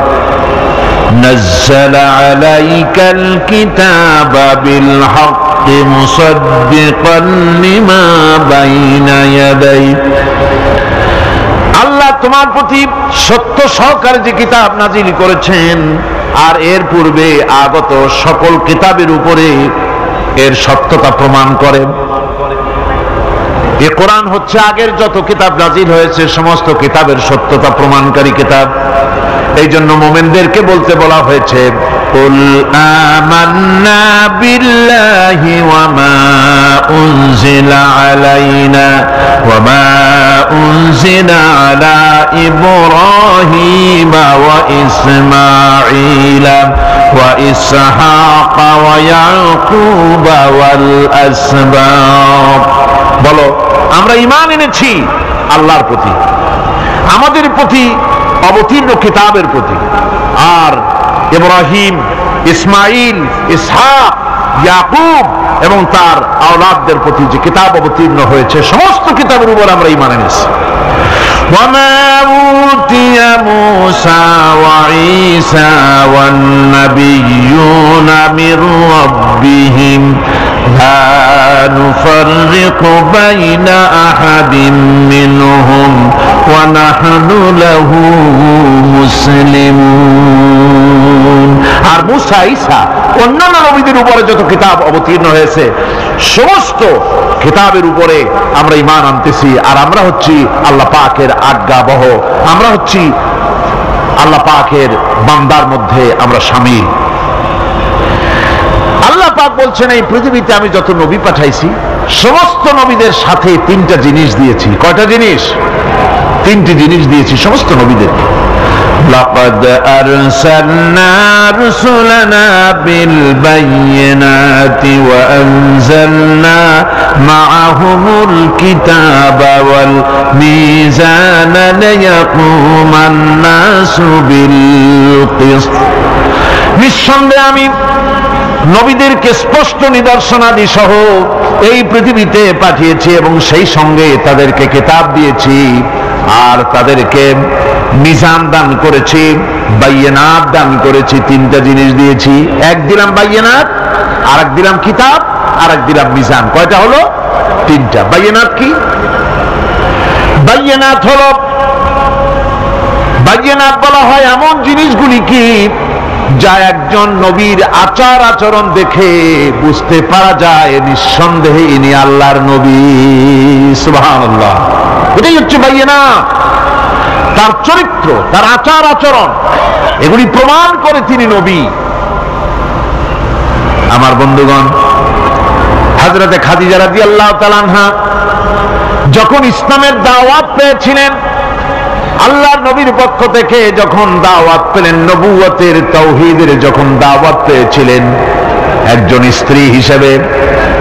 নাযালা আলাইকাল কিতাবা বিল হাক্কি মুসাদ্দিকান লিমা বাইনা ইয়াদাইহি। আল্লাহ তোমার প্রতি সত্য সহকারে যে কিতাব নাজিল করেছেন আর এর পূর্বে আগত সকল কিতাবের উপরে এর সত্যতা প্রমাণ করে। এই কোরআন হচ্ছে আগের যত কিতাব নাজিল হয়েছে সমস্ত কিতাবের সত্যতা প্রমাণকারী কিতাব। এই জন্য মুমিনদেরকে বলতে বলা হয়েছে, কুল আমান্না বিল্লাহি ওয়া মা উনজিলা আলাইনা ওয়া মা উনজিলা আলা ইব্রাহিম ওয়া ইসমাঈলা ওয়া ইসহাক ওয়া ইয়াকুব ওয়াল আসবাত। বলো, আমরা ঈমান এনেছি আল্লাহর প্রতি, আমাদের প্রতি অবতীর্ণ কিতাবের প্রতি, আর ইব্রাহিম, ইসমাইল, ইসহাক, ইয়াকুব এবং তার আওলাদদের প্রতি যে কিতাব অবতীর্ণ হয়েছে সমস্ত কিতাবের উপর আমরা ঈমান এনেছি। وما أوتي موسى وعيسى والنبيون من ربهم لا نفرق بين أحد منهم ونحن له مسلمون। আর মুসা, ঈসা, অন্যান্য নবীদের উপরে যত কিতাব অবতীর্ণ হয়েছে সমস্ত কিতাবের উপরে আমরা ঈমান আনতেছি। আর আমরা হচ্ছি আল্লাহ পাকের আজ্ঞাবহ, আমরা হচ্ছি আল্লাহ পাকের বান্দার মধ্যে আমরা শামিল। আল্লাহ পাক বলছেন, এই পৃথিবীতে আমি যত নবী পাঠাইছি সমস্ত নবীদের সাথে তিনটা জিনিস দিয়েছি। কয়টা জিনিস? তিনটি জিনিস দিয়েছি সমস্ত নবীদেরকে। لقد أرسلنا رسلنا بالبينات وأنزلنا معهم الكتاب والميزان ليقوم الناس بالقسط। নিঃসন্দেহে আমি নবীদেরকে স্পষ্ট নিদর্শনাদি সহ এই পৃথিবীতে পাঠিয়েছি এবং সেই সঙ্গে তাদেরকে কিতাব দিয়েছি আর তাদেরকে মিজান দান করেছি, বাইয়িনাত দান করেছি। তিনটা জিনিস দিয়েছি, এক দিলাম বাইয়িনাত, আর এক দিলাম কিতাব, আর এক দিলাম মিজান। কয়টা হলো? তিনটা। বাইয়িনাত কি? বাইয়িনাত হলো, বাইয়িনাত বলা হয় এমন জিনিসগুলি কি যা একজন নবীর আচার আচরণ দেখে বুঝতে পারা যায় নিঃসন্দেহে ইনি আল্লাহর নবী। সুবহানাল্লাহ। এটাই হচ্ছে বাইয়িনাত। তার চরিত্র, তার আচার আচরণ, এগুলি প্রমাণ করে তিনি নবী। আমার বন্ধুগণ, হযরতে খাদিজা রাদিয়াল্লাহু তাআলা আনহা যখন ইসলামের দাওয়াত পেয়েছিলেন, আল্লাহর নবীর পক্ষ থেকে যখন দাওয়াত পেলেন, নবুয়তের তাওহীদের যখন দাওয়াত পেয়েছিলেন, একজন স্ত্রী হিসেবে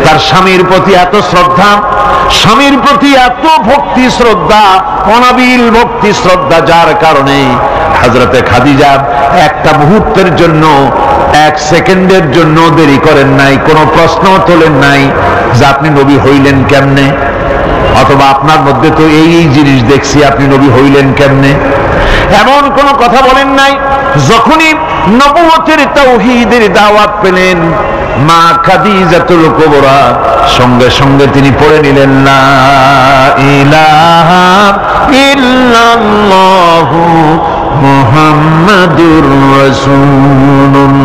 তার স্বামীর প্রতি এত শ্রদ্ধা, স্বামীর প্রতি এত ভক্তি শ্রদ্ধা, অনাবিল ভক্তি শ্রদ্ধা, যার কারণে হযরতে খাদিজা একটা মুহূর্তের জন্য, এক সেকেন্ডের জন্য দেরি করেন নাই, কোনো প্রশ্ন তোলেন নাই যে আপনি নবী হইলেন কেমনে, অথবা আপনার মধ্যে তো এই জিনিস দেখছি, আপনি নবী হইলেন কেমনে, এমন কোন কথা বলেন নাই। যখনই নবুয়তের তাওহীদের দাওয়াত পেলেন, মা খাদিজাতুল কুবরা সঙ্গে সঙ্গে তিনি পড়ে নিলেন লা ইলাহা ইল্লাল্লাহু মুহাম্মাদুর রাসূলুল্লাহ।